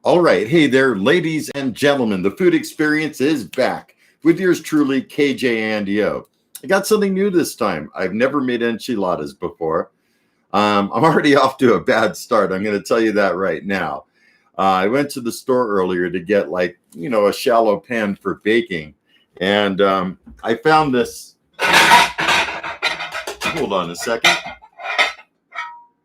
All right. Hey there, ladies and gentlemen. The food experience is back with yours truly, KJ Andy O. I got something new this time. I've never made enchiladas before. I'm already off to a bad start. I'm going to tell you that right now. I went to the store earlier to get a shallow pan for baking. And I found this. Hold on a second.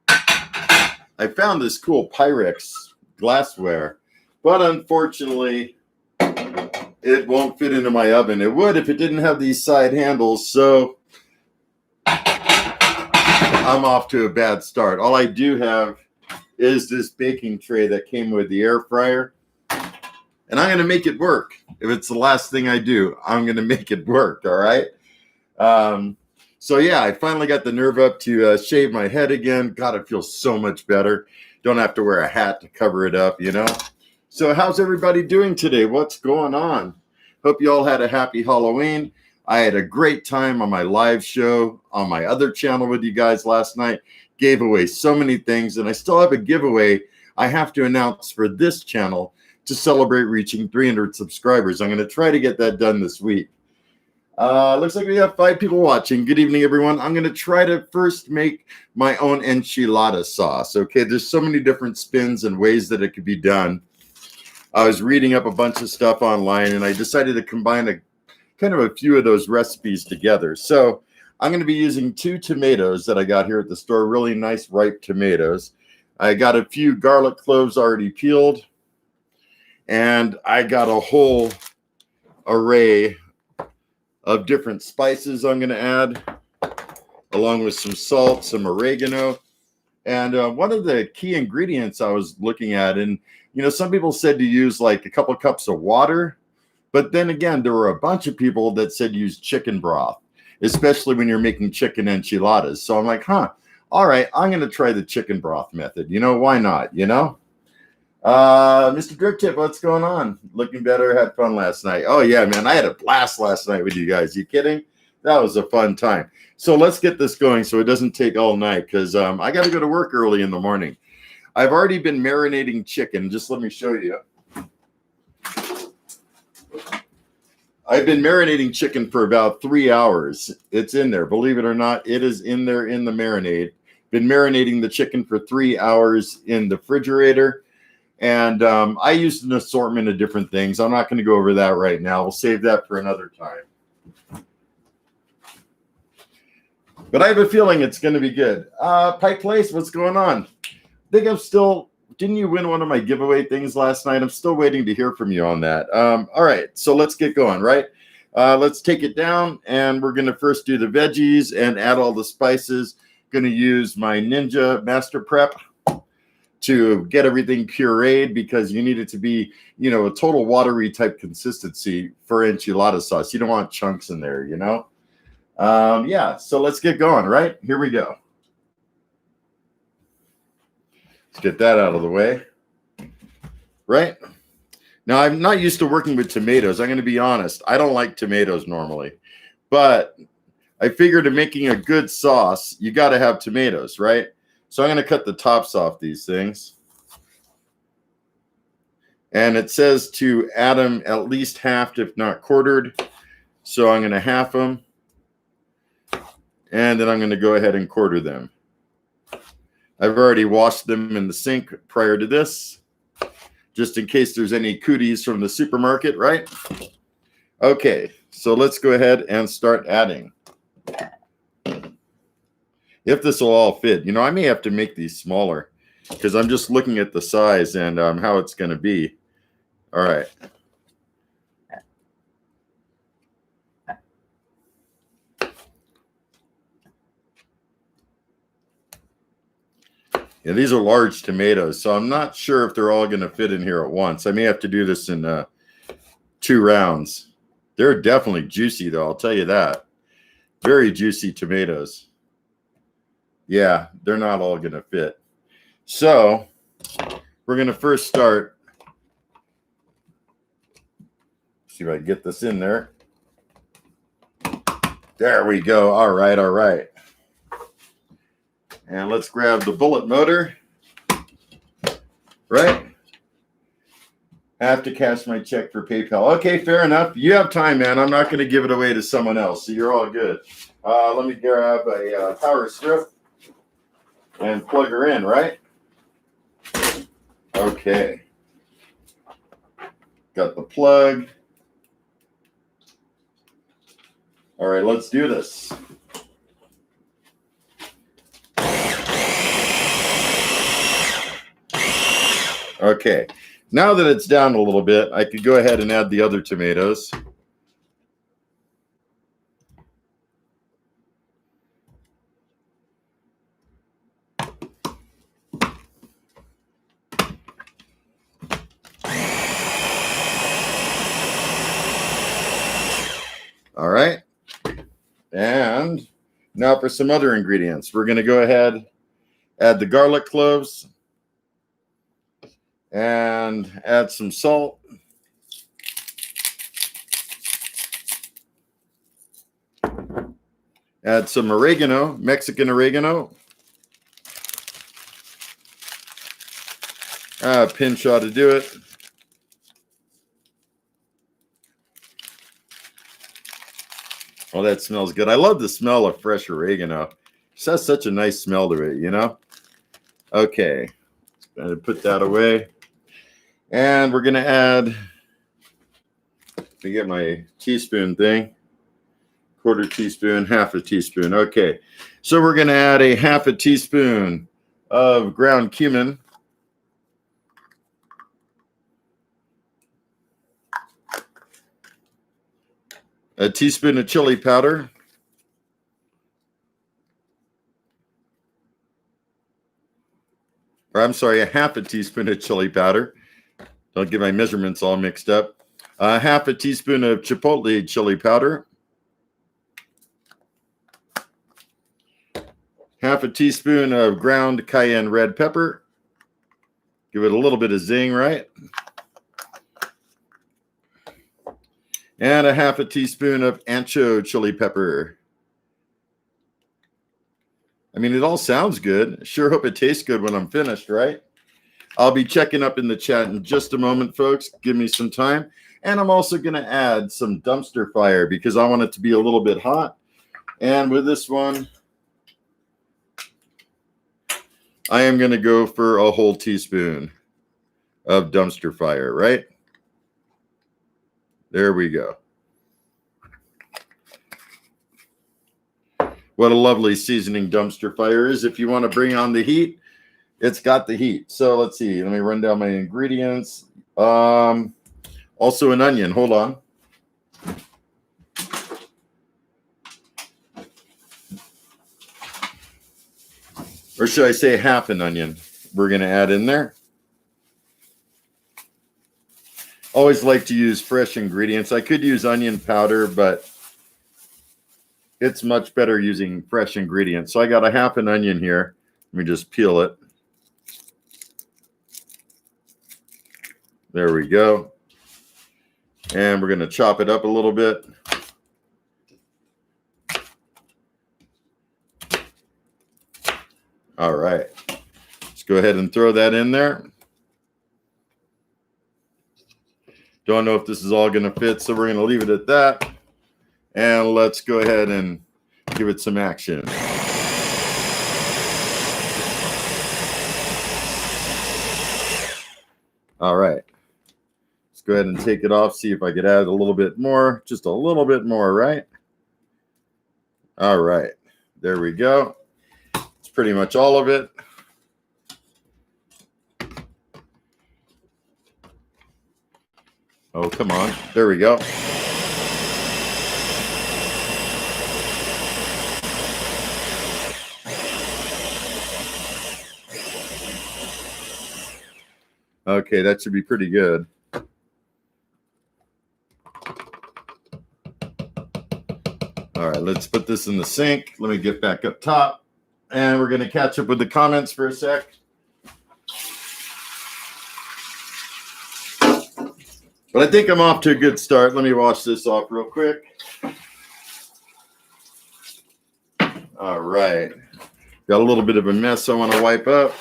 I found this cool Pyrex glassware, but unfortunately it won't fit into my oven. It would if it didn't have these side handles, so I'm off to a bad start. All I do have is this baking tray that came with the air fryer, and I'm going to make it work. If it's the last thing I do, I'm going to make it work, all right? So yeah, I finally got the nerve up to shave my head again. God, it feels so much better. Don't have to wear a hat to cover it up, you know? So how's everybody doing today? What's going on? Hope you all had a happy Halloween. I had a great time on my live show on my other channel with you guys last night. Gave away so many things, and I still have a giveaway I have to announce for this channel to celebrate reaching 300 subscribers. I'm going to try to get that done this week. Looks like we have 5 people watching. Good evening, everyone. I'm going to try to first make my own enchilada sauce. Okay, there's so many different spins and ways that it could be done. I was reading up a bunch of stuff online, and I decided to combine a few of those recipes together. So I'm going to be using 2 tomatoes that I got here at the store, really nice ripe tomatoes. I got a few garlic cloves already peeled, and I got a whole array of different spices I'm going to add, along with some salt, some oregano. And one of the key ingredients I was looking at, and some people said to use like a couple cups of water, but then again, there were a bunch of people that said use chicken broth, especially when you're making chicken enchiladas. So I'm like, all right, I'm going to try the chicken broth method. Why not, Mr. Drip Tip, what's going on? Looking better, had fun last night. Oh yeah, man, I had a blast last night with you guys. You kidding? That was a fun time. So let's get this going so it doesn't take all night, because I got to go to work early in the morning. I've already been marinating chicken. Just let me show you. I've been marinating chicken for about 3 hours. It's in there. Believe it or not, it is in there in the marinade. Been marinating the chicken for 3 hours in the refrigerator. And I used an assortment of different things. I'm not going to go over that right now. We'll save that for another time. But I have a feeling it's going to be good. Pike Place, what's going on? Didn't you win one of my giveaway things last night? I'm still waiting to hear from you on that. All right, so let's get going, right? Let's take it down, and we're going to first do the veggies and add all the spices. Going to use my Ninja Master Prep to get everything pureed, because you need it to be, a total watery type consistency for enchilada sauce. You don't want chunks in there, Yeah, so let's get going, right? Here we go. Let's get that out of the way, right? Now, I'm not used to working with tomatoes. I'm going to be honest. I don't like tomatoes normally, but I figured in making a good sauce, you got to have tomatoes, right? So I'm going to cut the tops off these things. And it says to add them at least halved, if not quartered. So I'm going to half them. And then I'm going to go ahead and quarter them. I've already washed them in the sink prior to this, just in case there's any cooties from the supermarket, right? Okay, so let's go ahead and start adding. If this will all fit. I may have to make these smaller, because I'm just looking at the size and how it's going to be. All right. Yeah, these are large tomatoes, so I'm not sure if they're all going to fit in here at once. I may have to do this in 2 rounds. They're definitely juicy, though, I'll tell you that. Very juicy tomatoes. Yeah, they're not all going to fit. So we're going to first start. See if I can get this in there. There we go. All right, all right. And let's grab the bullet motor, right? I have to cash my check for PayPal. Okay, fair enough. You have time, man. I'm not going to give it away to someone else, so you're all good. Let me grab a power strip and plug her in, right? Okay. Got the plug. All right, let's do this. Okay. Now that it's down a little bit, I could go ahead and add the other tomatoes. All right. And now for some other ingredients. We're going to go ahead, add the garlic cloves, and add some salt. Add some oregano, Mexican oregano. A pinch ought to do it. Oh, that smells good. I love the smell of fresh oregano. It just has such a nice smell to it, you know? Okay. Going to put that away. And we're going to add, let me get my teaspoon thing. Quarter teaspoon, half a teaspoon. Okay. So we're going to add a half a teaspoon of ground cumin. A teaspoon of chili powder. Or I'm sorry, a half a teaspoon of chili powder. Don't get my measurements all mixed up. Half a teaspoon of chipotle chili powder. Half a teaspoon of ground cayenne red pepper. Give it a little bit of zing, right? And a half a teaspoon of ancho chili pepper. I mean, it all sounds good. Sure hope it tastes good when I'm finished, right? I'll be checking up in the chat in just a moment, folks. Give me some time. And I'm also going to add some dumpster fire because I want it to be a little bit hot. And with this one, I am going to go for a whole teaspoon of dumpster fire, right? There we go. What a lovely seasoning dumpster fire is. If you want to bring on the heat, it's got the heat. So let's see. Let me run down my ingredients. Also an onion. Hold on. Or should I say half an onion? We're going to add in there. Always like to use fresh ingredients. I could use onion powder, but it's much better using fresh ingredients. So I got a half an onion here. Let me just peel it. There we go. And we're going to chop it up a little bit. All right. Let's go ahead and throw that in there. Don't know if this is all going to fit, so we're going to leave it at that. And let's go ahead and give it some action. All right. Let's go ahead and take it off, see if I could add a little bit more. Just a little bit more, right? All right. There we go. It's pretty much all of it. Oh, come on. There we go. Okay, that should be pretty good. All right, let's put this in the sink. Let me get back up top. And we're going to catch up with the comments for a sec. But I think I'm off to a good start. Let me wash this off real quick. All right. Got a little bit of a mess I want to wipe up.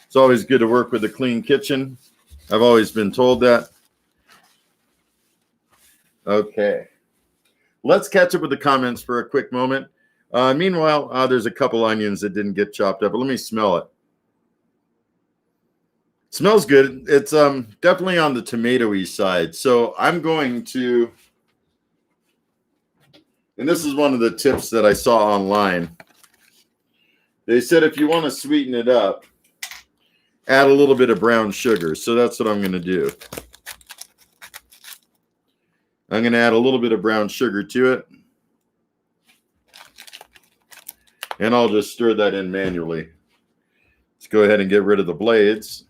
It's always good to work with a clean kitchen. I've always been told that. Okay. Let's catch up with the comments for a quick moment. Meanwhile, there's a couple onions that didn't get chopped up, but let me smell it. Smells good. It's definitely on the tomatoey side. So I'm going to, and this is one of the tips that I saw online. They said if you want to sweeten it up, add a little bit of brown sugar. So that's what I'm going to do. I'm going to add a little bit of brown sugar to it. And I'll just stir that in manually. Let's go ahead and get rid of the blades.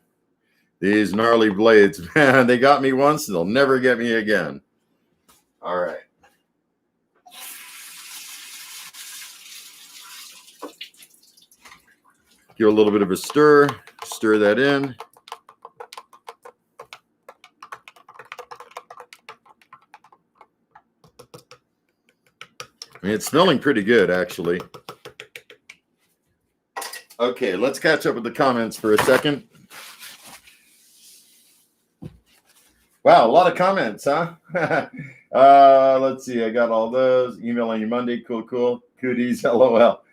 These gnarly blades, man, they got me once, they'll never get me again. All right. Give a little bit of a stir that in. I mean, it's smelling pretty good, actually. Okay, let's catch up with the comments for a second. Wow, a lot of comments, huh? Let's see. I got all those. Emailing you Monday. Cool. Cooties. LOL.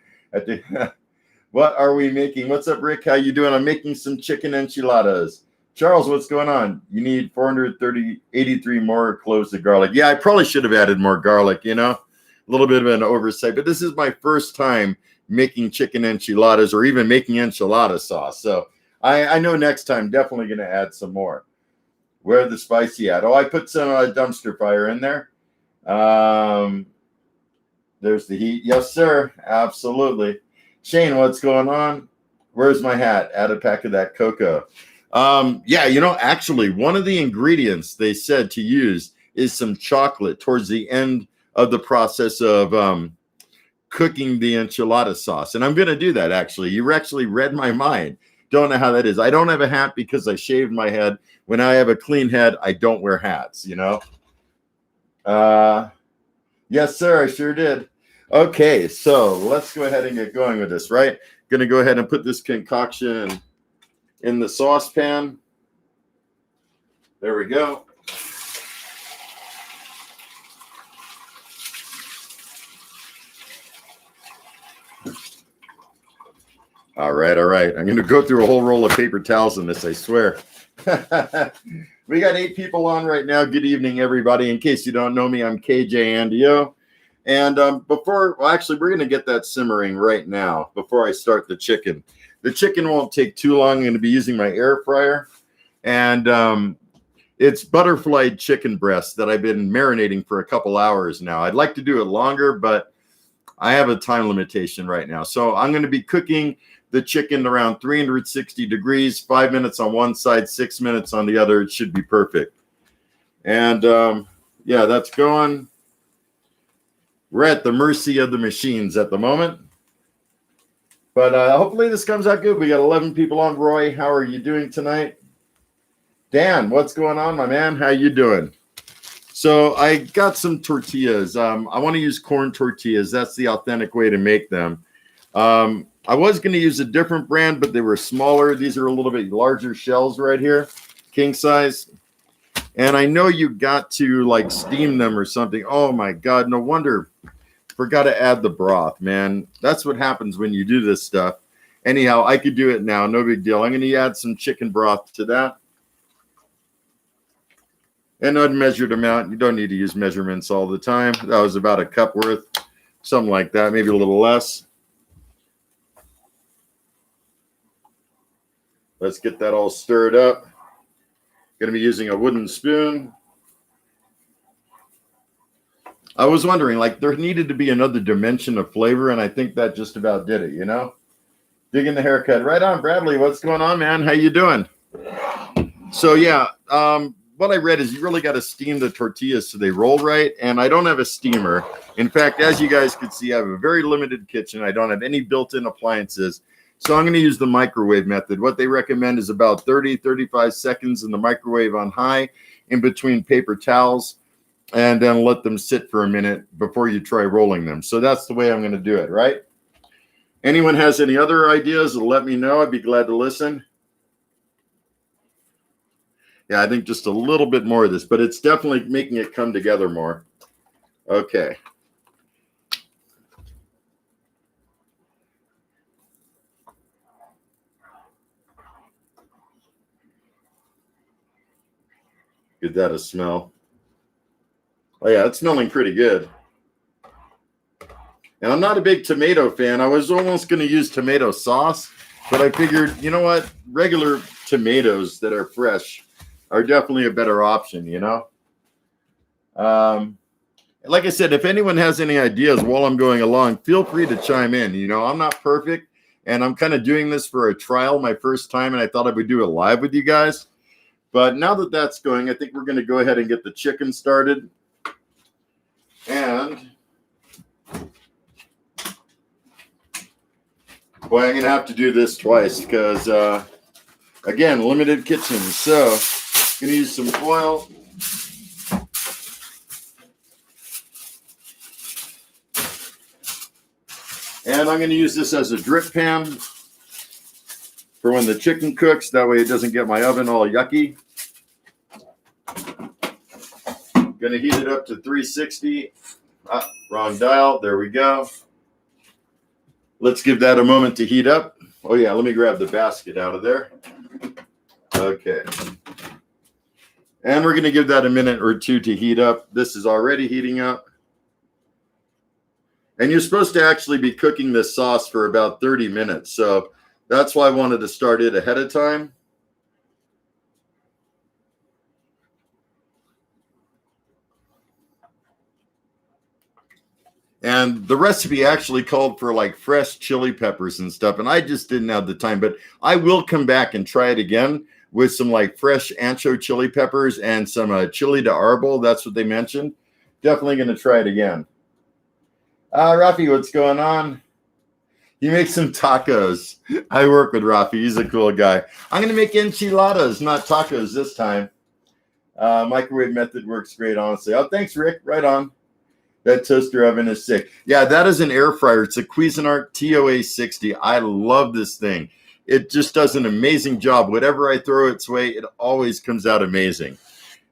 What are we making? What's up, Rick? How you doing? I'm making some chicken enchiladas. Charles, what's going on? You need 483 more cloves of garlic. Yeah, I probably should have added more garlic, you know? A little bit of an oversight. But this is my first time making chicken enchiladas or even making enchilada sauce. So I know next time definitely going to add some more. Where the spicy at? Oh, I put some dumpster fire in there. There's the heat. Yes, sir. Absolutely. Shane, what's going on? Where's my hat? Add a pack of that cocoa. Yeah, you know, actually, one of the ingredients they said to use is some chocolate towards the end of the process of cooking the enchilada sauce. And I'm going to do that, actually. You actually read my mind. Don't know how that is. I don't have a hat because I shaved my head. When I have a clean head, I don't wear hats, you know? Yes, sir, I sure did. Okay, so let's go ahead and get going with this, right? Going to go ahead and put this concoction in the saucepan. There we go. All right. I'm going to go through a whole roll of paper towels in this, I swear. We got 8 people on right now. Good evening, everybody. In case you don't know me, I'm KJ Andio. And actually, we're going to get that simmering right now before I start the chicken. The chicken won't take too long. I'm going to be using my air fryer. And it's butterfly chicken breast that I've been marinating for a couple hours now. I'd like to do it longer, but I have a time limitation right now. So I'm going to be cooking the chicken around 360 degrees, 5 minutes on one side, 6 minutes on the other. It should be perfect. And yeah, that's going. We're at the mercy of the machines at the moment. But hopefully this comes out good. We got 11 people on. Roy, how are you doing tonight? Dan, what's going on, my man? How you doing? So I got some tortillas. I want to use corn tortillas. That's the authentic way to make them. I was going to use a different brand, but they were smaller. These are a little bit larger shells right here, king size. And I know you got to like steam them or something. Oh my God, no wonder. Forgot to add the broth, man. That's what happens when you do this stuff. Anyhow, I could do it now. No big deal. I'm going to add some chicken broth to that. An unmeasured amount. You don't need to use measurements all the time. That was about a cup worth, something like that, maybe a little less. Let's get that all stirred up. Going to be using a wooden spoon. I was wondering, like, there needed to be another dimension of flavor, and I think that just about did it, you know? Digging the haircut. Right on, Bradley. What's going on, man? How you doing? So, yeah, what I read is you really got to steam the tortillas so they roll right, and I don't have a steamer. In fact, as you guys can see, I have a very limited kitchen. I don't have any built-in appliances, so I'm going to use the microwave method. What they recommend is about 30-35 seconds in the microwave on high in between paper towels, and then let them sit for a minute before you try rolling them. So that's the way I'm going to do it, right? Anyone has any other ideas, let me know. I'd be glad to listen. Yeah, I think just a little bit more of this, but it's definitely making it come together more. Okay. Give that a smell. Oh yeah, it's smelling pretty good. And I'm not a big tomato fan. I was almost going to use tomato sauce, but I figured, you know what? Regular tomatoes that are fresh are definitely a better option, you know? Like I said, if anyone has any ideas while I'm going along, feel free to chime in. You know, I'm not perfect, and I'm kind of doing this for a trial, my first time, and I thought I would do it live with you guys. But now that that's going, I think we're going to go ahead and get the chicken started. And boy, I'm going to have to do this twice because, again, limited kitchen. So I'm going to use some oil. And I'm going to use this as a drip pan for when the chicken cooks. That way it doesn't get my oven all yucky. Going to heat it up to 360. Wrong dial. There we go. Let's give that a moment to heat up. Oh, yeah, let me grab the basket out of there. Okay. And we're going to give that a minute or two to heat up. This is already heating up. And you're supposed to actually be cooking this sauce for about 30 minutes. So that's why I wanted to start it ahead of time. And the recipe actually called for like fresh chili peppers and stuff. And I just didn't have the time. But I will come back and try it again with some like fresh ancho chili peppers and some chili de árbol. That's what they mentioned. Definitely going to try it again. Rafi, what's going on? He makes some tacos. I work with Rafi. He's a cool guy. I'm going to make enchiladas, not tacos this time. Microwave method works great, honestly. Oh, thanks, Rick. Right on. That toaster oven is sick. Yeah, that is an air fryer. It's a Cuisinart TOA 60. I love this thing. It just does an amazing job. Whatever I throw its way, it always comes out amazing.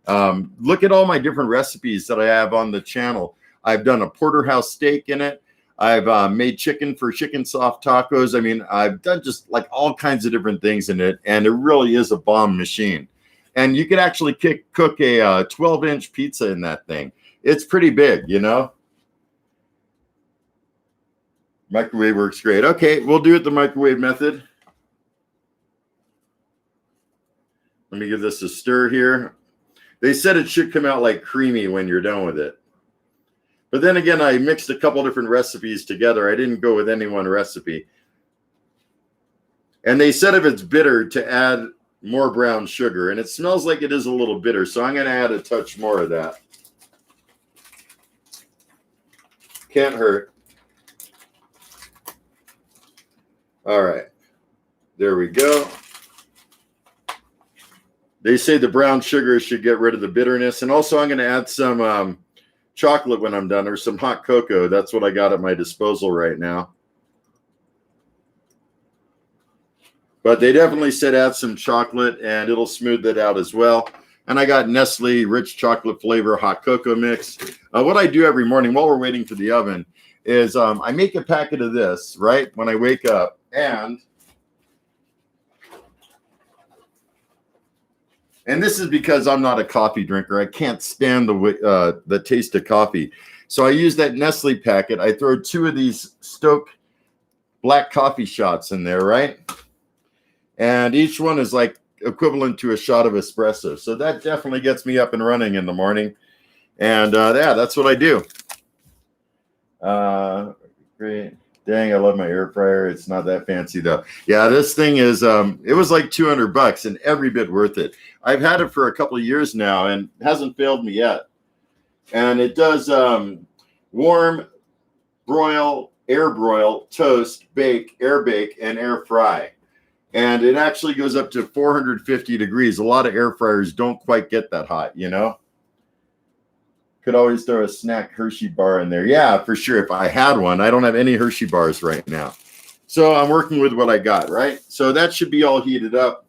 Look at all my different recipes that I have on the channel. I've done a porterhouse steak in it. I've made chicken for chicken soft tacos. I mean, I've done just like all kinds of different things in it, and it really is a bomb machine. And you could actually cook a 12-inch pizza in that thing. It's pretty big, you know. Microwave works great. Okay, we'll do it the microwave method. Let me give this a stir here. They said it should come out like creamy when you're done with it. But then again, I mixed a couple different recipes together. I didn't go with any one recipe. And they said if it's bitter to add more brown sugar. And it smells like it is a little bitter. So I'm going to add a touch more of that. Can't hurt. All right. There we go. They say the brown sugar should get rid of the bitterness. And also I'm going to add some chocolate when I'm done, or some hot cocoa. That's what I got at my disposal right now. But they definitely said add some chocolate and it'll smooth it out as well. And I got Nestle rich chocolate flavor hot cocoa mix. What I do every morning while we're waiting for the oven is I make a packet of this, right, when I wake up. And this is because I'm not a coffee drinker. I can't stand the taste of coffee. So I use that Nestle packet. I throw 2 of these Stoke black coffee shots in there, right? And each one is like equivalent to a shot of espresso. So that definitely gets me up and running in the morning. And yeah, that's what I do. Great. Dang, I love my air fryer. It's not that fancy though. Yeah, this thing is, it was like $200 and every bit worth it. I've had it for a couple of years now and hasn't failed me yet. And it does warm, broil, air broil, toast, bake, and air fry. And it actually goes up to 450 degrees. A lot of air fryers don't quite get that hot, you know? Could always throw a snack Hershey bar in there. Yeah, for sure. If I had one, I don't have any Hershey bars right now. So I'm working with what I got, right? So that should be all heated up.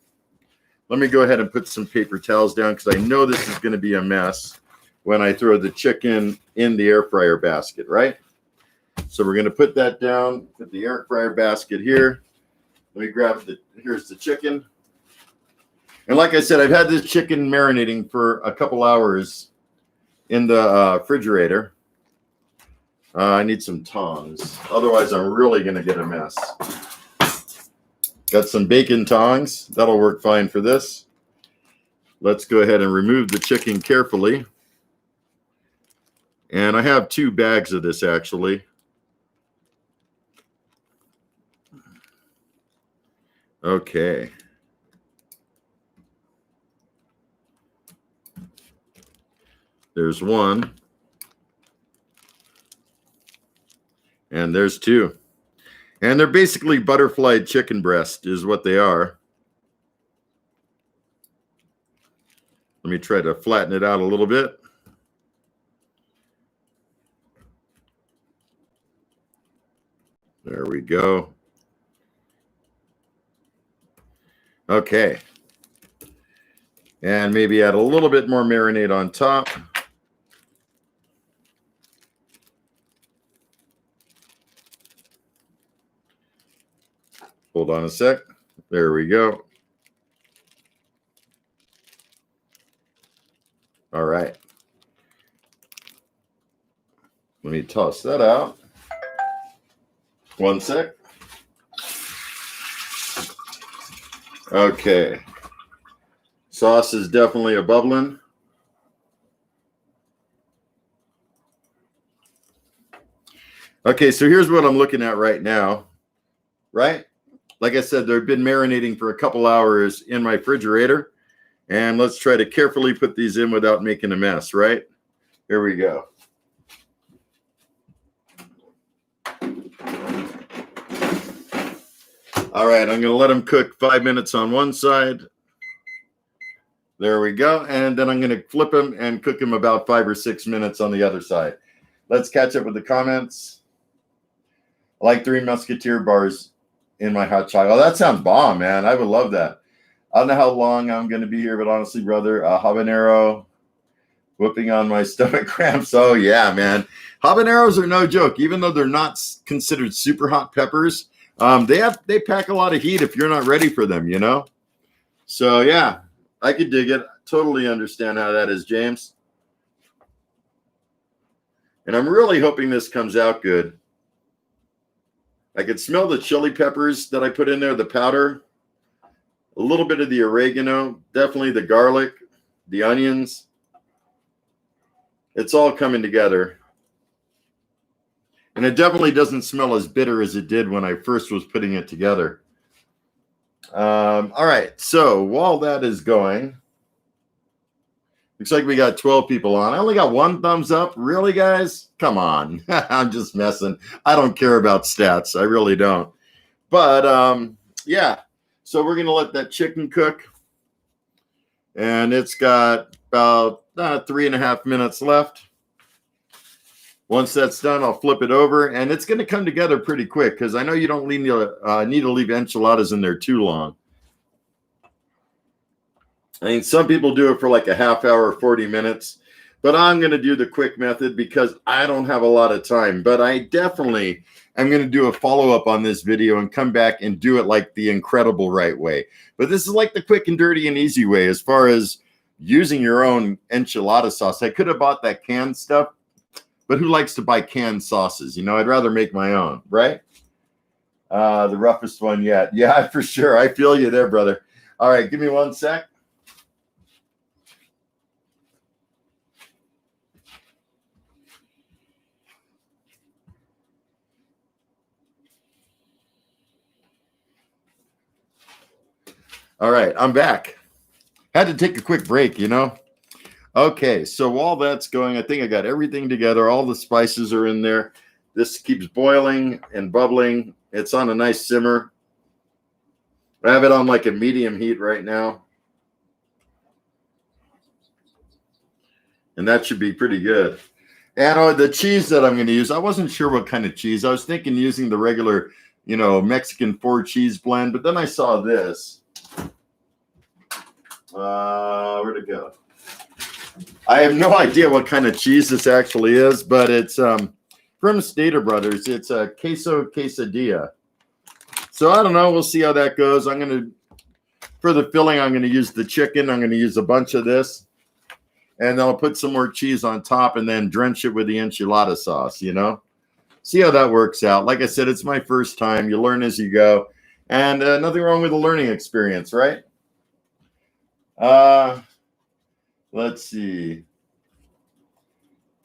let me go ahead and put some paper towels down because I know this is going to be a mess when I throw the chicken in the air fryer basket, right? So we're going to put that down, put the air fryer basket here. Let me grab here's the chicken. And like I said, I've had this chicken marinating for a couple hours in the refrigerator. I need some tongs. Otherwise, I'm really going to get a mess. Got some bacon tongs. That'll work fine for this. Let's go ahead and remove the chicken carefully. And I have 2 bags of this, actually. Okay. There's 1. And there's 2. And they're basically butterfly chicken breast is what they are. Let me try to flatten it out a little bit. There we go. Okay. And maybe add a little bit more marinade on top. Hold on a sec. There we go. All right. Let me toss that out. 1 sec. Okay. Sauce is definitely a bubbling. Okay, so here's what I'm looking at right now, right? Like I said, they've been marinating for a couple hours in my refrigerator. And let's try to carefully put these in without making a mess, right? Here we go. All right, I'm going to let them cook 5 minutes on one side. There we go. And then I'm going to flip them and cook them about 5 or 6 minutes on the other side. Let's catch up with the comments. I like 3 Musketeer bars in my hot chocolate. Oh, that sounds bomb, man. I would love that. I don't know how long I'm going to be here, but honestly, brother, habanero whooping on my stomach cramps. Oh, yeah, man. Habaneros are no joke. Even though they're not considered super hot peppers, they pack a lot of heat if you're not ready for them, you know? So, yeah, I could dig it. Totally understand how that is, James. And I'm really hoping this comes out good. I could smell the chili peppers that I put in there, the powder, a little bit of the oregano, definitely the garlic, the onions. It's all coming together. And it definitely doesn't smell as bitter as it did when I first was putting it together. All right, so while that is going, looks like we got 12 people on. I only got 1 thumbs up. Really, guys? Come on. I'm just messing. I don't care about stats. I really don't. But, yeah. So we're going to let that chicken cook. And it's got about 3.5 minutes left. Once that's done, I'll flip it over. And it's going to come together pretty quick because I know you don't need to leave enchiladas in there too long. I mean, some people do it for like a half hour, 40 minutes. But I'm going to do the quick method because I don't have a lot of time. But I definitely am going to do a follow-up on this video and come back and do it like the incredible right way. But this is like the quick and dirty and easy way as far as using your own enchilada sauce. I could have bought that canned stuff, but who likes to buy canned sauces? You know, I'd rather make my own, right? The roughest one yet. Yeah, for sure. I feel you there, brother. All right, give me 1 sec. All right, I'm back. Had to take a quick break, you know. Okay, so while that's going, I think I got everything together. All the spices are in there. This keeps boiling and bubbling. It's on a nice simmer. I have it on like a medium heat right now. And that should be pretty good. And the cheese that I'm going to use, I wasn't sure what kind of cheese. I was thinking using the regular, you know, Mexican 4 cheese blend, but then I saw this. Where'd it go? I have no idea what kind of cheese this actually is, but it's from Stater Brothers. It's a queso quesadilla. So I don't know. We'll see how that goes. For the filling, I'm going to use the chicken. I'm going to use a bunch of this. And then I'll put some more cheese on top and then drench it with the enchilada sauce, you know? See how that works out. Like I said, it's my first time. You learn as you go. And nothing wrong with a learning experience, right? Let's see.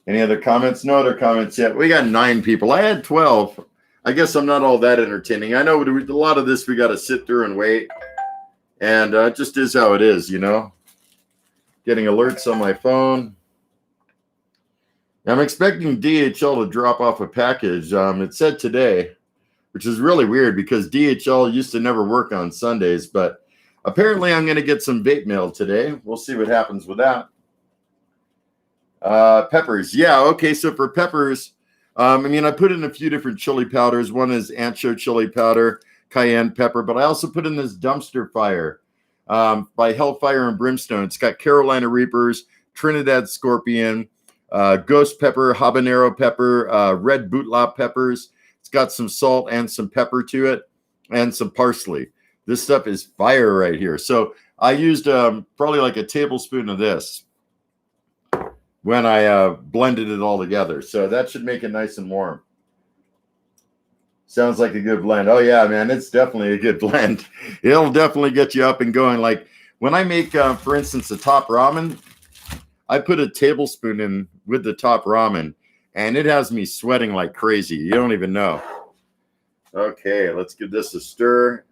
Any other comments? No other comments yet. We got 9 people. I had 12. I guess I'm not all that entertaining. I know a lot of this we got to sit through and wait. And it just is how it is, you know? Getting alerts on my phone. I'm expecting DHL to drop off a package. It said today, which is really weird because DHL used to never work on Sundays, but apparently I'm going to get some vape mail today. We'll see what happens with that. Peppers. Yeah, okay, so for peppers, I put in a few different chili powders. One is ancho chili powder, cayenne pepper, but I also put in this dumpster fire by Hellfire and Brimstone. It's got Carolina Reapers, Trinidad Scorpion, ghost pepper, habanero pepper, red bootlaw peppers. It's got some salt and some pepper to it and some parsley. This stuff is fire right here. So I used probably like a tablespoon of this when I blended it all together. So that should make it nice and warm. Sounds like a good blend. Oh, yeah, man, it's definitely a good blend. It'll definitely get you up and going. Like when I make, for instance, the top ramen, I put a tablespoon in with the top ramen, and it has me sweating like crazy. You don't even know. Okay, let's give this a stir.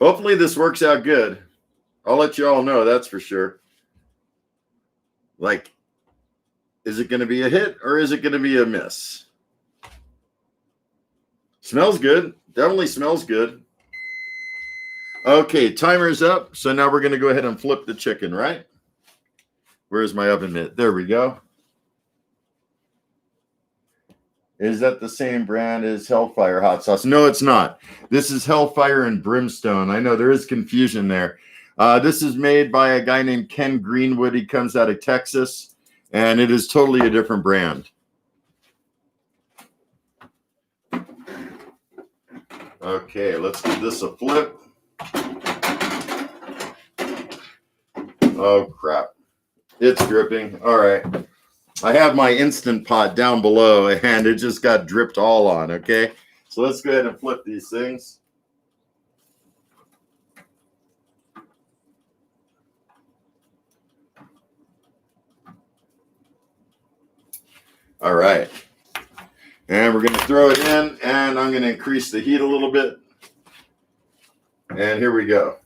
Hopefully this works out good. I'll let you all know, that's for sure. Like, is it going to be a hit or is it going to be a miss? Smells good. Definitely smells good. Okay, timer's up. So now we're going to go ahead and flip the chicken, right? Where's my oven mitt? There we go. Is that the same brand as Hellfire hot sauce? No, it's not. This is Hellfire and Brimstone. I know there is confusion there. This is made by a guy named Ken Greenwood. He comes out of Texas, and it is totally a different brand. Okay, let's give this a flip. Oh, crap. It's dripping. All right. I have my Instant Pot down below, and it just got dripped all on, okay? So let's go ahead and flip these things. All right. And we're going to throw it in, and I'm going to increase the heat a little bit. And here we go.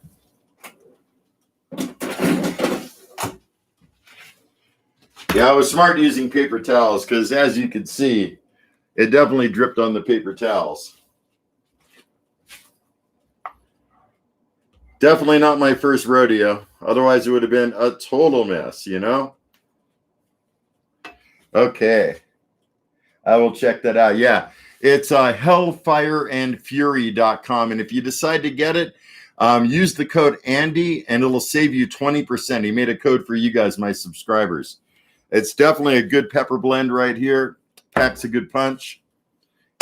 Yeah, I was smart using paper towels because, as you can see, it definitely dripped on the paper towels. Definitely not my first rodeo. Otherwise, it would have been a total mess, you know? Okay. I will check that out. Yeah, it's hellfireandfury.com. And if you decide to get it, use the code Andy, and it'll save you 20%. He made a code for you guys, my subscribers. It's definitely a good pepper blend right here. Packs a good punch.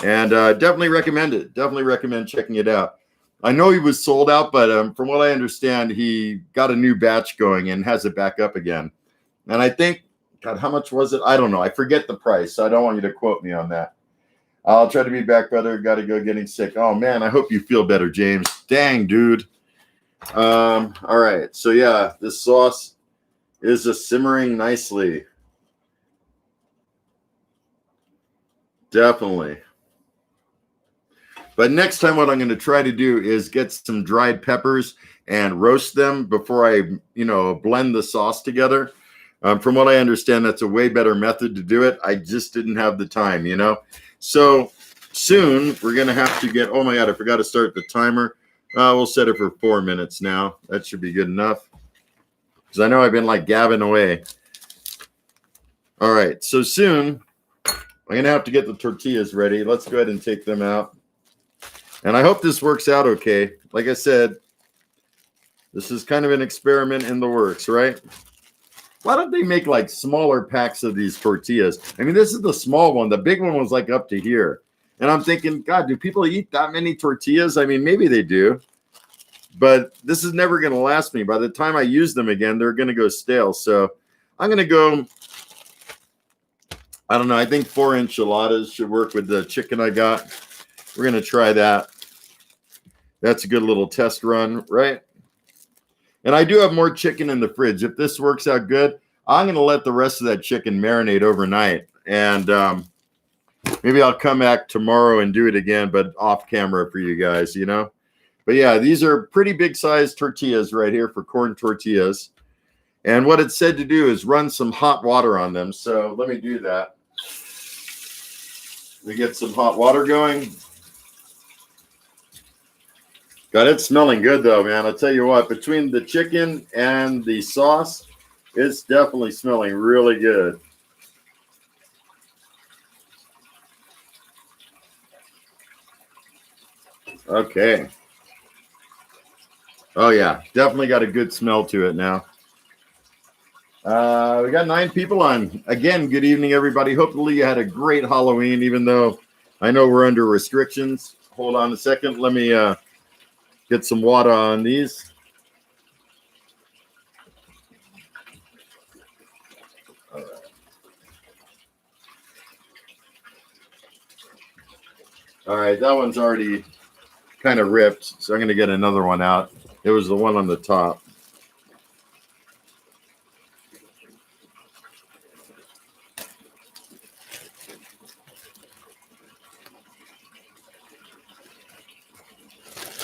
And definitely recommend it. Definitely recommend checking it out. I know he was sold out, but from what I understand, he got a new batch going and has it back up again. And I think, God, how much was it? I don't know. I forget the price, so I don't want you to quote me on that. I'll try to be back, brother. Got to go getting sick. Oh, man, I hope you feel better, James. Dang, dude. All right. So, yeah, this sauce is simmering nicely. Definitely. But next time what I'm going to try to do is get some dried peppers and roast them before I, blend the sauce together. From what I understand, that's a way better method to do it. I just didn't have the time, So soon we're going to have to get, oh my God, I forgot to start the timer. We'll set it for 4 minutes now. That should be good enough. Because I know I've been like gabbing away. All right, so soon I'm going to have to get the tortillas ready. Let's go ahead and take them out. And I hope this works out okay. Like I said, this is kind of an experiment in the works, right? Why don't they make like smaller packs of these tortillas? I mean, this is the small one. The big one was like up to here. And I'm thinking, God, do people eat that many tortillas? I mean, maybe they do. But this is never going to last me. By the time I use them again, they're going to go stale. So I'm going to go, I don't know, I think 4 enchiladas should work with the chicken I got. We're going to try that. That's a good little test run, right? And I do have more chicken in the fridge. If this works out good, I'm going to let the rest of that chicken marinate overnight. And maybe I'll come back tomorrow and do it again, but off camera for you guys, you know? But yeah, these are pretty big sized tortillas right here for corn tortillas. And what it said to do is run some hot water on them. So let me do that. We get some hot water going. God, it's smelling good though, man. I'll tell you what, between the chicken and the sauce, it's definitely smelling really good. Okay. Oh yeah, definitely got a good smell to it now. We got 9 people on. Again, good evening, everybody. Hopefully you had a great Halloween, even though I know we're under restrictions. Hold on a second. Let me get some water on these. All right. All right, that one's already kind of ripped, so I'm going to get another one out. It was the one on the top.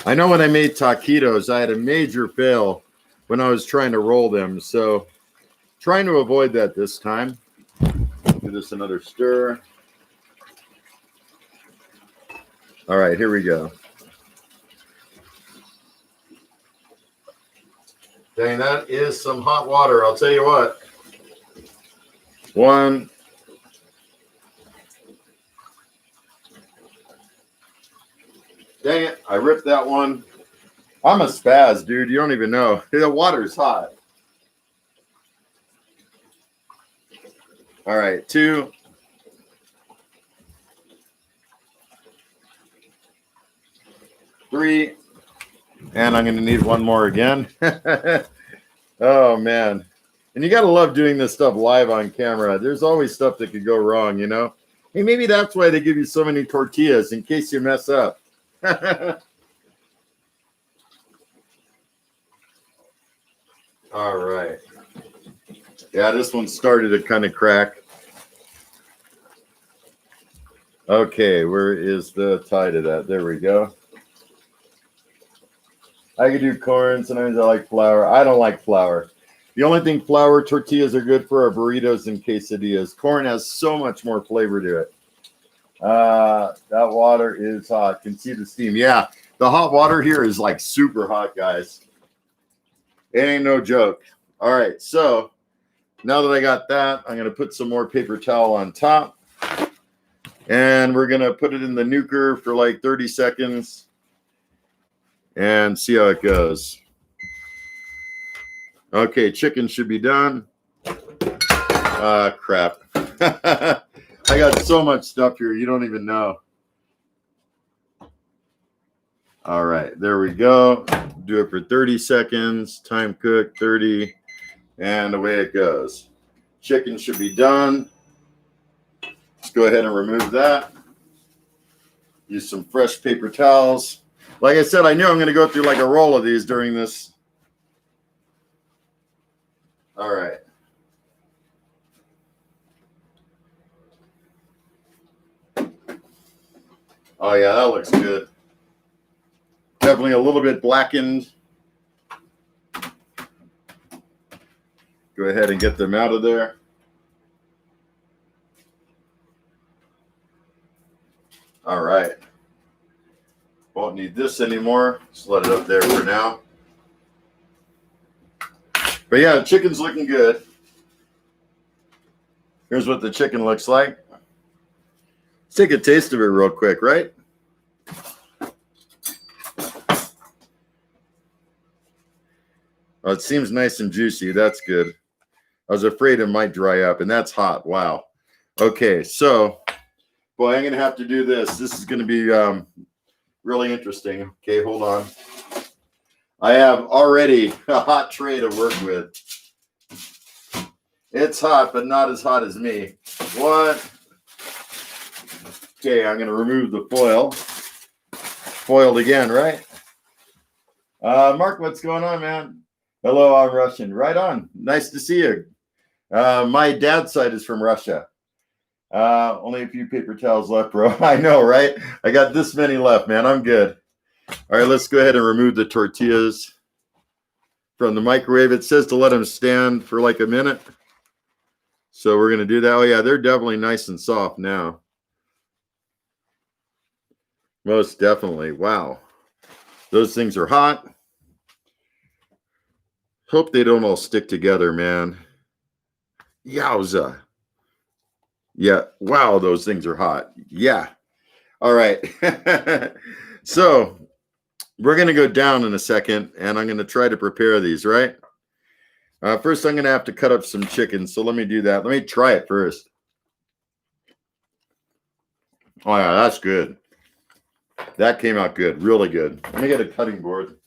I know when I made taquitos, I had a major fail when I was trying to roll them. So trying to avoid that this time. Give this another stir. All right, here we go. Dang, that is some hot water. I'll tell you what. One. Dang it, I ripped that one. I'm a spaz, dude. You don't even know. The water's hot. All right, 2. Three. And I'm going to need one more again. Oh, man. And you got to love doing this stuff live on camera. There's always stuff that could go wrong, you know? Hey, maybe that's why they give you so many tortillas, in case you mess up. All right. Yeah, this one started to kind of crack. Okay, where is the tie to that? There we go. I could do corn. Sometimes I like flour. I don't like flour. The only thing flour tortillas are good for are burritos and quesadillas. Corn has so much more flavor to it. That water is hot. Can see the steam. Yeah, the hot water here is like super hot, guys. It ain't no joke. All right, so now that I got that, I'm going to put some more paper towel on top. And we're going to put it in the nuker for like 30 seconds. And see how it goes. Okay, chicken should be done. Crap. I got so much stuff here, you don't even know. All right, there we go. Do it for 30 seconds. Time cook 30. And away it goes. Chicken should be done. Let's go ahead and remove that. Use some fresh paper towels. Like I said, I knew I'm going to go through like a roll of these during this. All right. Oh, yeah, that looks good. Definitely a little bit blackened. Go ahead and get them out of there. All right. Won't need this anymore. Just let it up there for now. But yeah, the chicken's looking good. Here's what the chicken looks like. Let's take a taste of it real quick, right? Oh, it seems nice and juicy. That's good. I was afraid it might dry up, and that's hot. Wow. Okay, so, boy, I'm going to have to do this. This is going to be really interesting. Okay, hold on. I have already a hot tray to work with. It's hot, but not as hot as me. What? Okay, I'm going to remove the foil. Foiled again, right? Mark, what's going on, man? Hello, I'm Russian. Right on. Nice to see you. My dad's side is from Russia. Only a few paper towels left, bro. I know, right? I got this many left, man. I'm good. All right, let's go ahead and remove the tortillas from the microwave. It says to let them stand for like a minute. So we're going to do that. Oh, yeah, they're definitely nice and soft now. Most definitely. Wow. Those things are hot. Hope they don't all stick together, man. Yowza. Yeah. Wow, those things are hot. Yeah. All right. So we're going to go down in a second, and I'm going to try to prepare these, right? First, I'm going to have to cut up some chicken, so let me do that. Let me try it first. Oh, yeah, that's good. That came out good, really good. Let me get a cutting board.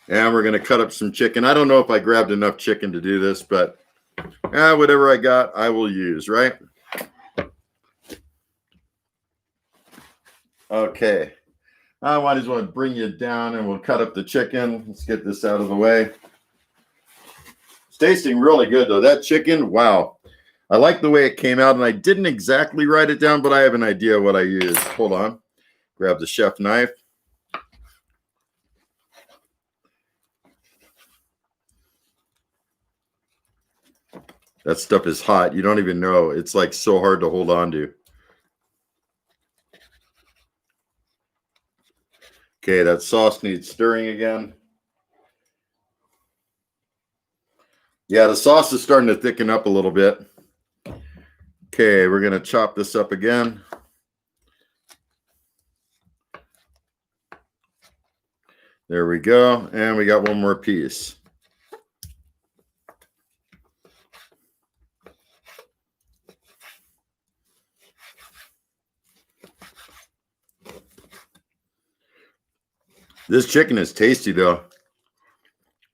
And we're going to cut up some chicken. I don't know if I grabbed enough chicken to do this, but whatever I got, I will use, right? Okay. I might as well bring you down, and we'll cut up the chicken. Let's get this out of the way. It's tasting really good, though. That chicken, wow. I like the way it came out, and I didn't exactly write it down, but I have an idea what I used. Hold on. Grab the chef knife. That stuff is hot. You don't even know. It's like so hard to hold on to. Okay, that sauce needs stirring again. Yeah, the sauce is starting to thicken up a little bit. Okay, we're going to chop this up again. There we go. And we got one more piece. This chicken is tasty, though.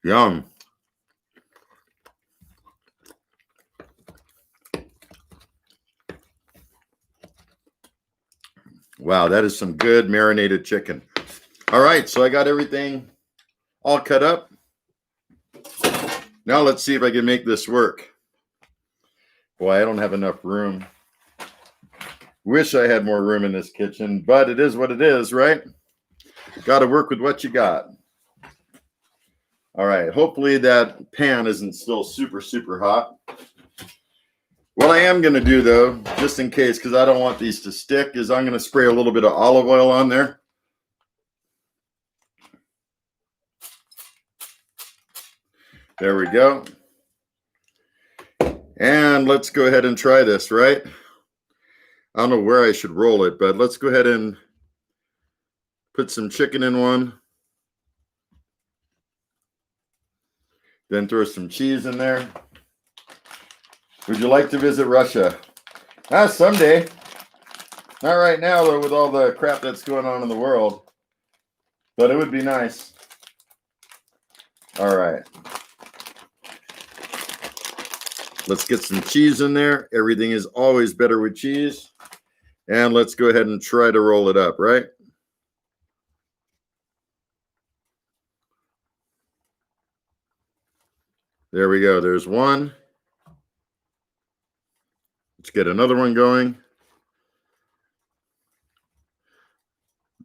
Yum. Wow, that is some good marinated chicken. All right, so I got everything all cut up. Now let's see if I can make this work. Boy, I don't have enough room. Wish I had more room in this kitchen, but it is what it is, right? Got to work with what you got. All right, hopefully that pan isn't still super, super hot. What I am going to do, though, just in case, because I don't want these to stick, is I'm going to spray a little bit of olive oil on there. There we go. And let's go ahead and try this, right? I don't know where I should roll it, but let's go ahead and put some chicken in one. Then throw some cheese in there. Would you like to visit Russia? Someday. Not right now, though, with all the crap that's going on in the world. But it would be nice. All right. Let's get some cheese in there. Everything is always better with cheese. And let's go ahead and try to roll it up, right? There we go. There's one. Let's get another one going.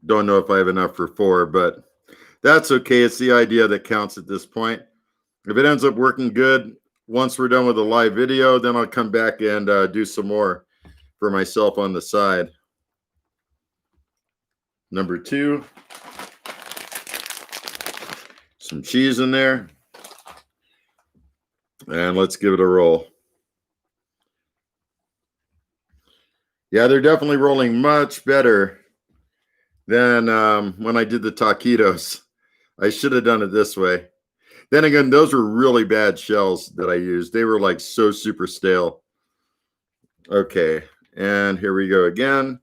Don't know if I have enough for 4, but that's okay. It's the idea that counts at this point. If it ends up working good, once we're done with the live video, then I'll come back and do some more for myself on the side. Number 2. Some cheese in there. And let's give it a roll. Yeah, they're definitely rolling much better than when I did the taquitos. I should have done it this way. Then again, those were really bad shells that I used. They were like so super stale. Okay, and here we go again.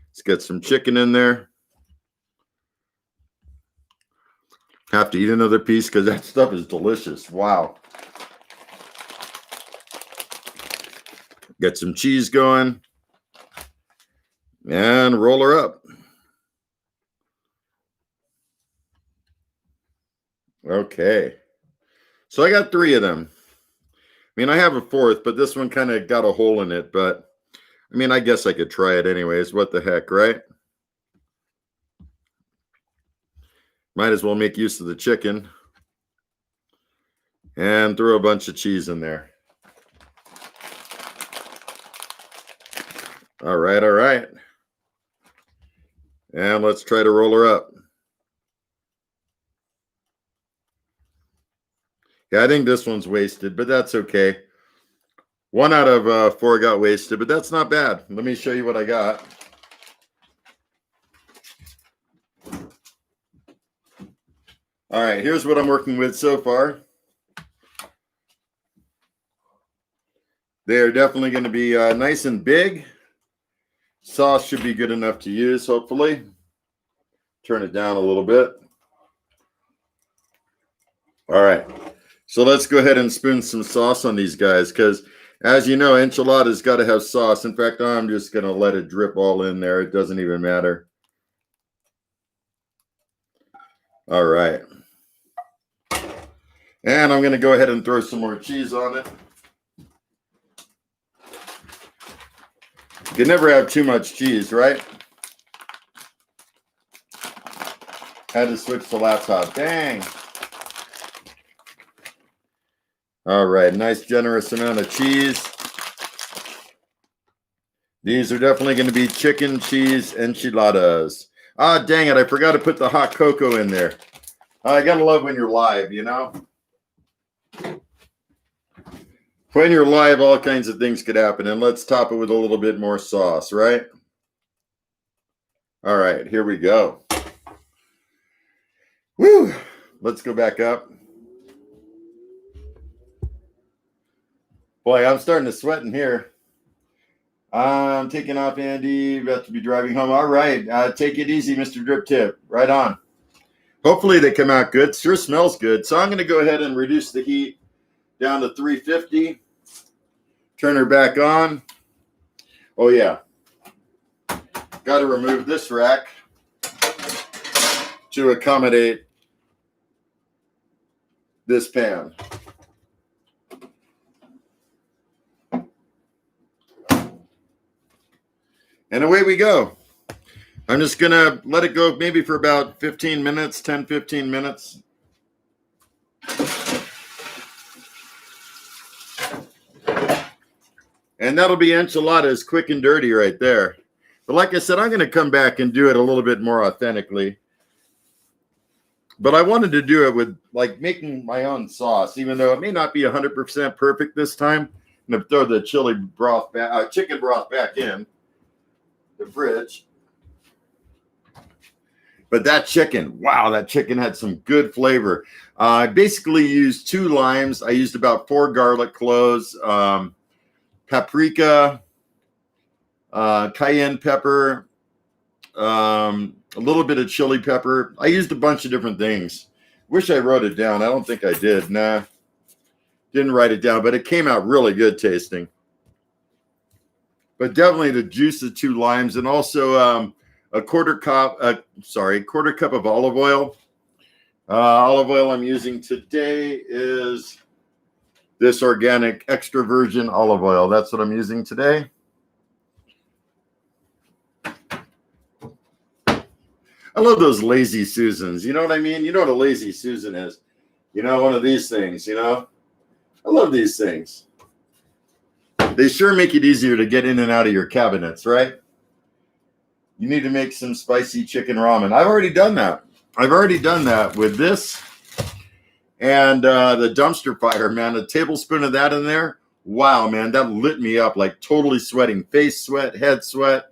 Let's get some chicken in there. Have to eat another piece because that stuff is delicious. Wow. Get some cheese going. And roll her up. Okay. So I got 3 of them. I mean, I have a 4th, but this one kind of got a hole in it. But, I mean, I guess I could try it anyways. What the heck, right? Might as well make use of the chicken. And throw a bunch of cheese in there. All right, all right. And let's try to roll her up. Yeah, I think this one's wasted, but that's okay. 1 out of 4 got wasted, but that's not bad. Let me show you what I got. All right, here's what I'm working with so far. They are definitely going to be nice and big. Sauce should be good enough to use, hopefully. Turn it down a little bit. All right, so let's go ahead and spoon some sauce on these guys because, as you know, enchiladas got to have sauce. In fact, I'm just going to let it drip all in there. It doesn't even matter. All right. And I'm going to go ahead and throw some more cheese on it. You can never have too much cheese, right? Had to switch the laptop. Dang. All right, nice generous amount of cheese. These are definitely going to be chicken cheese enchiladas. Ah, dang it, I forgot to put the hot cocoa in there. I gotta love when you're live, you know? When you're live, all kinds of things could happen. And let's top it with a little bit more sauce, right? All right, here we go. Woo! Let's go back up. Boy, I'm starting to sweat in here. I'm taking off, Andy. About to be driving home. All right, take it easy, Mr. Drip Tip. Right on. Hopefully they come out good. Sure smells good. So I'm going to go ahead and reduce the heat down to 350. Turn her back on. Oh, yeah. Got to remove this rack to accommodate this pan. And away we go. I'm just going to let it go maybe for about 15 minutes, 10, 15 minutes. And that'll be enchiladas quick and dirty right there. But like I said, I'm going to come back and do it a little bit more authentically. But I wanted to do it with like making my own sauce, even though it may not be 100% perfect this time. I'm going to throw the chicken broth back in the fridge. But that chicken, wow, that chicken had some good flavor. I basically used 2 limes. I used about 4 garlic cloves, paprika, cayenne pepper, a little bit of chili pepper. I used a bunch of different things. Wish I wrote it down. I don't think I did. Nah, didn't write it down, but it came out really good tasting. But definitely the juice of 2 limes and also a quarter cup of olive oil. Olive oil I'm using today is this organic extra virgin olive oil. That's what I'm using today. I love those lazy Susans. You know what I mean? You know what a lazy Susan is. You know, one of these things, you know? I love these things. They sure make it easier to get in and out of your cabinets, right? You need to make some spicy chicken ramen. I've already done that. I've already done that with this and the dumpster fire, man. A tablespoon of that in there. Wow, man, that lit me up, like totally sweating. Face sweat, head sweat.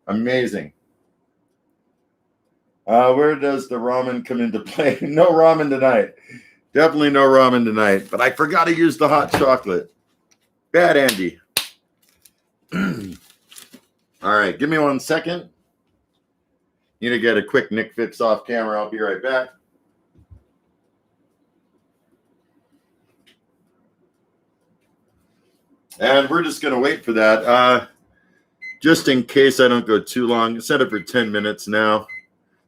Amazing. Where does the ramen come into play? No ramen tonight. Definitely no ramen tonight. But I forgot to use the hot chocolate. Bad Andy. All right, give me 1 second. Need to get a quick Nick fix off camera. I'll be right back. And we're just going to wait for that. Just in case I don't go too long. Set it for 10 minutes now.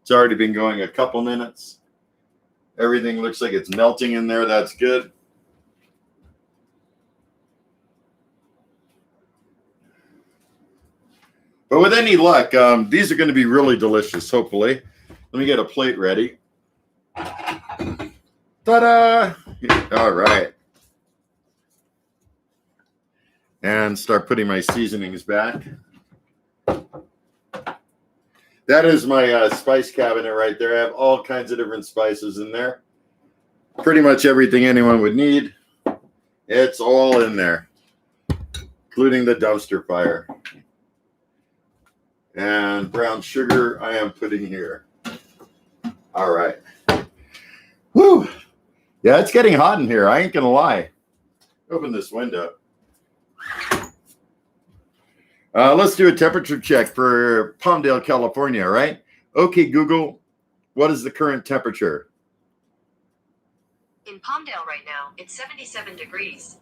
It's already been going a couple minutes. Everything looks like it's melting in there. That's good. But with any luck, these are going to be really delicious, hopefully. Let me get a plate ready. Ta-da! All right. And start putting my seasonings back. That is my spice cabinet right there. I have all kinds of different spices in there. Pretty much everything anyone would need. It's all in there, including the dumpster fire. And brown sugar I am putting here. All right. Woo! Yeah, it's getting hot in here. I ain't going to lie. Open this window. Let's do a temperature check for Palmdale, California, right? Okay, Google, what is the current temperature? In Palmdale right now, it's 77 degrees.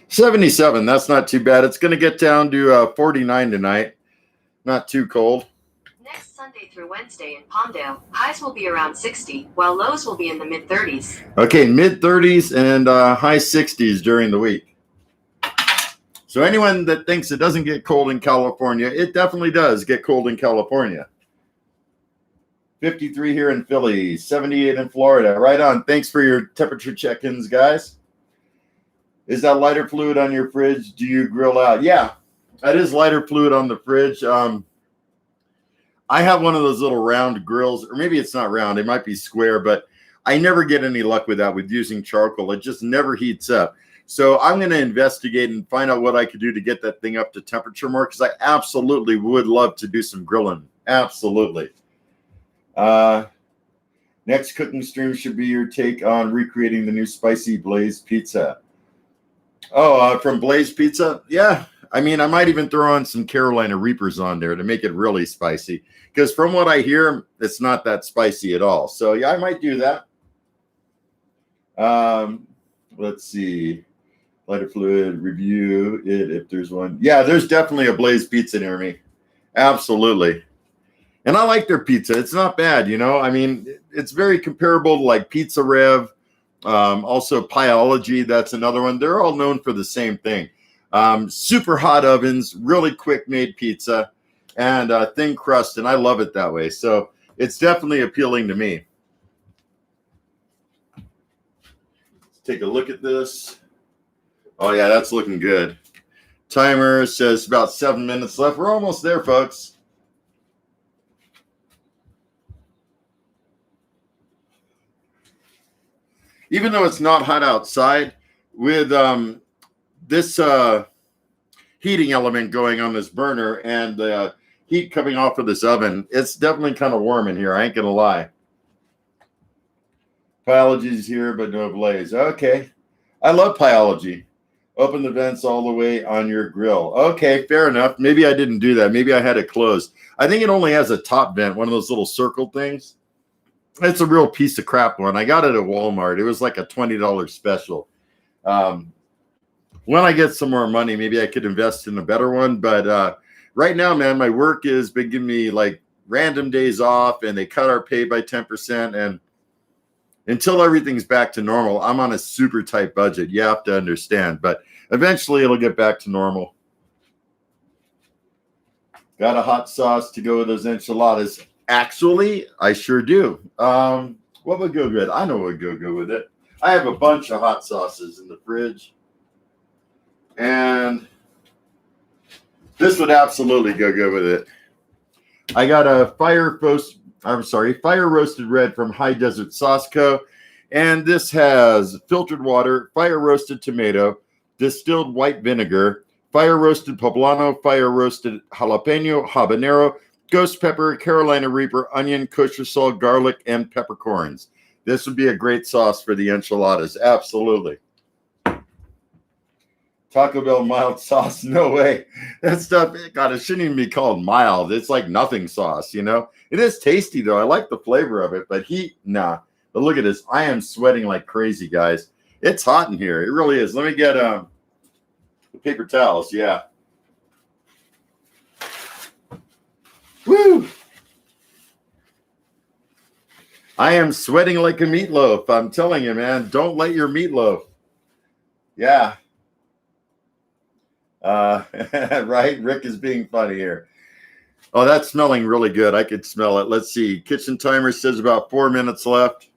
77, that's not too bad. It's going to get down to 49 tonight. Not too cold. Next Sunday through Wednesday in Palmdale, highs will be around 60, while lows will be in the mid-30s. Okay, mid-30s and high 60s during the week. So anyone that thinks it doesn't get cold in California, it definitely does get cold in California. 53 here in Philly, 78 in Florida. Right on. Thanks for your temperature check-ins, guys. Is that lighter fluid on your fridge? Do you grill out? Yeah, that is lighter fluid on the fridge. I have one of those little round grills, or maybe it's not round. It might be square, but I never get any luck with that with using charcoal. It just never heats up. So I'm going to investigate and find out what I could do to get that thing up to temperature more, because I absolutely would love to do some grilling. Absolutely. Next cooking stream should be your take on recreating the new spicy Blaze Pizza. Oh, from Blaze Pizza? Yeah. I mean, I might even throw on some Carolina Reapers on there to make it really spicy, because from what I hear, it's not that spicy at all. So, yeah, I might do that. Let's see. Lighter fluid, review it if there's one. Yeah, there's definitely a Blaze Pizza near me. Absolutely. And I like their pizza. It's not bad, you know. I mean, it's very comparable to like Pizza Rev. Also, Pieology, that's another one. They're all known for the same thing. Super hot ovens, really quick made pizza, and thin crust, and I love it that way. So it's definitely appealing to me. Let's take a look at this. Oh, yeah, that's looking good. Timer says about 7 minutes left. We're almost there, folks. Even though it's not hot outside, with this heating element going on this burner and the heat coming off of this oven, it's definitely kind of warm in here. I ain't going to lie. Pieology's here, but no Blaze. Okay. I love Pieology. Open the vents all the way on your grill. Okay, fair enough. Maybe I didn't do that. Maybe I had it closed. I think it only has a top vent, one of those little circle things. It's a real piece of crap one. I got it at Walmart. It was like a $20 special. When I get some more money, maybe I could invest in a better one. But right now, man, my work has been giving me like random days off, and they cut our pay by 10%. And until everything's back to normal, I'm on a super tight budget. You have to understand. But eventually, it'll get back to normal. Got a hot sauce to go with those enchiladas. Actually, I sure do. What would go good? I know what would go good with it. I have a bunch of hot sauces in the fridge. And this would absolutely go good with it. I got a fire roasted red from High Desert Sauce Co. And this has filtered water, fire roasted tomato, distilled white vinegar, fire roasted poblano, fire roasted jalapeno, habanero, ghost pepper, Carolina Reaper, onion, kosher salt, garlic, and peppercorns. This would be a great sauce for the enchiladas. Absolutely. Taco Bell mild sauce. No way. That stuff, God, it shouldn't even be called mild. It's like nothing sauce, you know? It is tasty, though. I like the flavor of it, but heat, nah. But look at this. I am sweating like crazy, guys. It's hot in here. It really is. Let me get paper towels. Yeah. Woo! I am sweating like a meatloaf. I'm telling you, man. Don't let your meatloaf. Yeah. Right? Rick is being funny here. Oh, that's smelling really good. I could smell it. Let's see. Kitchen timer says about 4 minutes left.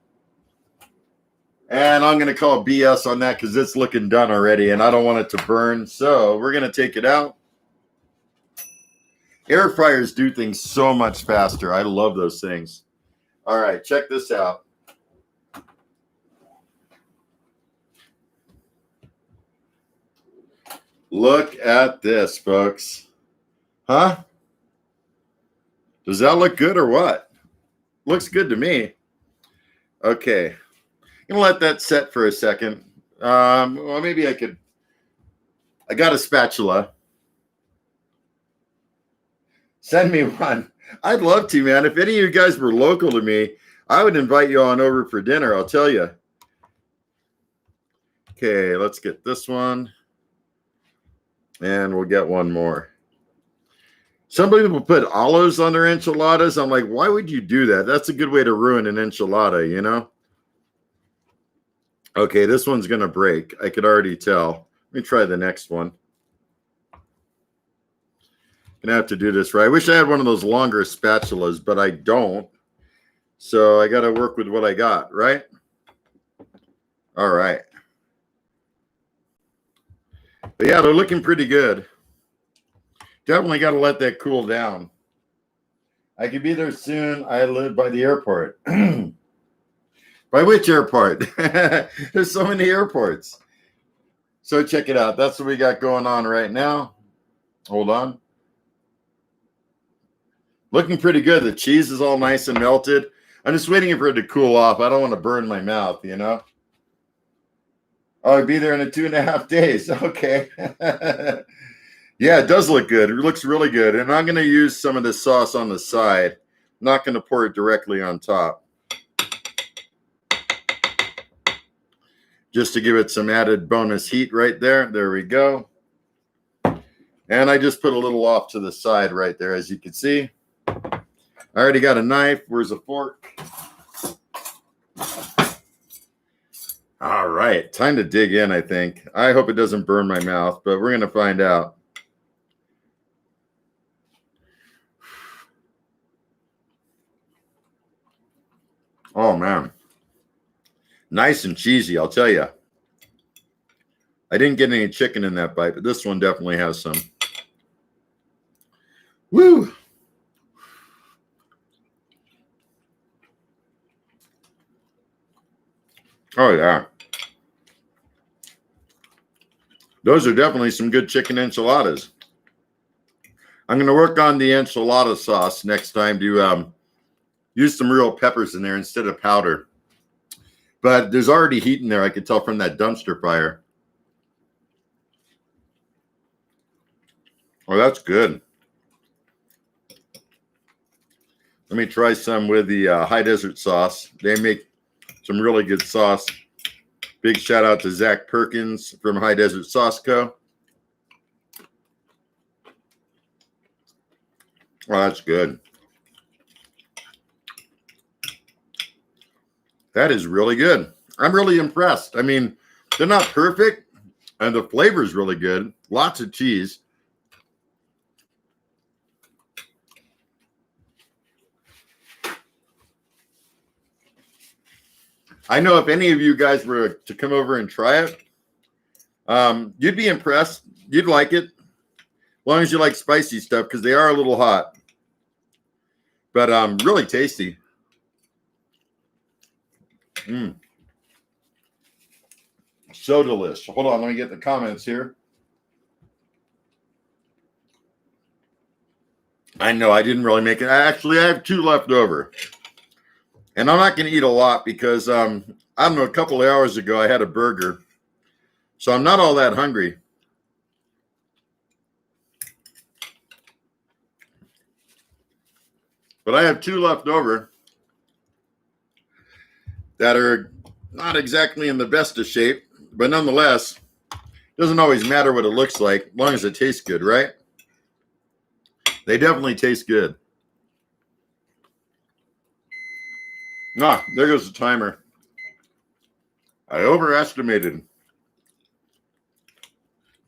And I'm going to call BS on that because it's looking done already, and I don't want it to burn. So we're going to take it out. Air fryers do things so much faster. I love those things. All right, check this out. Look at this, folks. Huh? Does that look good or what? Looks good to me. Okay. I'm going to let that set for a second. Well, maybe I got a spatula. Send me one. I'd love to, man. If any of you guys were local to me, I would invite you on over for dinner, I'll tell you. Okay, let's get this one. And we'll get one more. Some people put olives on their enchiladas. I'm like, why would you do that? That's a good way to ruin an enchilada, you know? Okay, this one's going to break. I could already tell. Let me try the next one. Gonna have to do this right. I wish I had one of those longer spatulas, but I don't. So I got to work with what I got, right? All right. But yeah, they're looking pretty good. Definitely got to let that cool down. I could be there soon. I live by the airport. By which airport? There's so many airports. So check it out. That's what we got going on right now. Hold on. Looking pretty good. The cheese is all nice and melted. I'm just waiting for it to cool off. I don't want to burn my mouth, you know? Oh, I'll be there in 2.5 days. Okay. Yeah, it does look good. It looks really good. And I'm going to use some of this sauce on the side. I'm not going to pour it directly on top. Just to give it some added bonus heat right there. There we go. And I just put a little off to the side right there, as you can see. I already got a knife. Where's a fork? All right. Time to dig in, I think. I hope it doesn't burn my mouth, but we're going to find out. Oh, man. Nice and cheesy, I'll tell you. I didn't get any chicken in that bite, but this one definitely has some. Woo! Oh, yeah. Those are definitely some good chicken enchiladas. I'm going to work on the enchilada sauce next time to use some real peppers in there instead of powder. But there's already heat in there, I could tell from that dumpster fire. Oh, that's good. Let me try some with the high desert sauce. They make some really good sauce. Big shout out to Zach Perkins from High Desert Sauce Co. Oh, that's good. That is really good. I'm really impressed. I mean, they're not perfect, and the flavor is really good. Lots of cheese. I know if any of you guys were to come over and try it, you'd be impressed. You'd like it, as long as you like spicy stuff, because they are a little hot. But really tasty. So delicious. Hold on, let me get the comments here. I know I didn't really make it. I have 2 left over. And I'm not going to eat a lot because, I don't know, a couple of hours ago I had a burger. So I'm not all that hungry. But I have 2 left over that are not exactly in the best of shape. But nonetheless, it doesn't always matter what it looks like, as long as it tastes good, right? They definitely taste good. Ah, there goes the timer. I overestimated.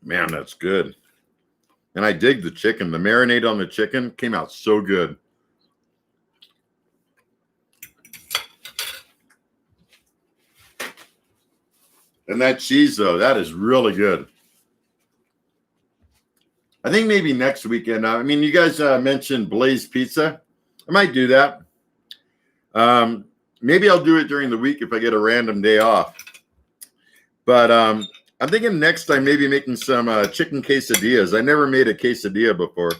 Man, that's good. And I dig the chicken. The marinade on the chicken came out so good. And that cheese, though, that is really good. I think maybe next weekend. I mean, you guys mentioned Blaze Pizza. I might do that. Maybe I'll do it during the week if I get a random day off. But I'm thinking next time maybe making some chicken quesadillas. I never made a quesadilla before.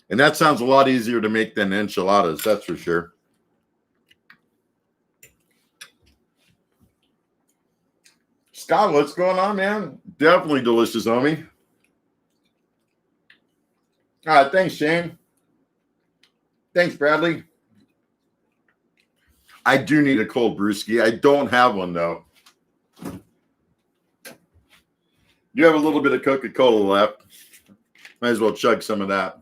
And that sounds a lot easier to make than enchiladas, that's for sure. Scott, what's going on, man? Definitely delicious, homie. All right, thanks, Shane. Thanks, Bradley. I do need a cold brewski. I don't have one, though. You have a little bit of Coca-Cola left. Might as well chug some of that.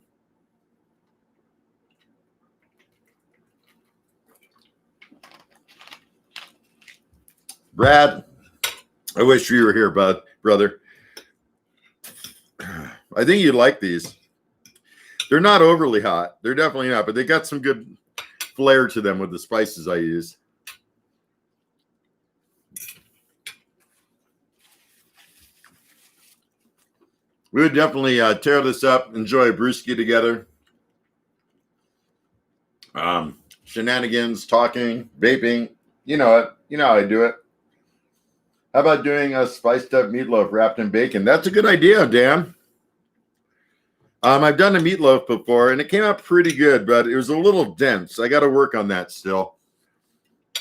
Brad, I wish you were here, brother. I think you'd like these. They're not overly hot. They're definitely not, but they got some good flair to them with the spices I use. We would definitely tear this up, enjoy a brewski together. Shenanigans, talking, vaping. You know it. You know how I do it. How about doing a spiced up meatloaf wrapped in bacon? That's a good idea, Dan. I've done a meatloaf before, and it came out pretty good, but it was a little dense. I got to work on that still.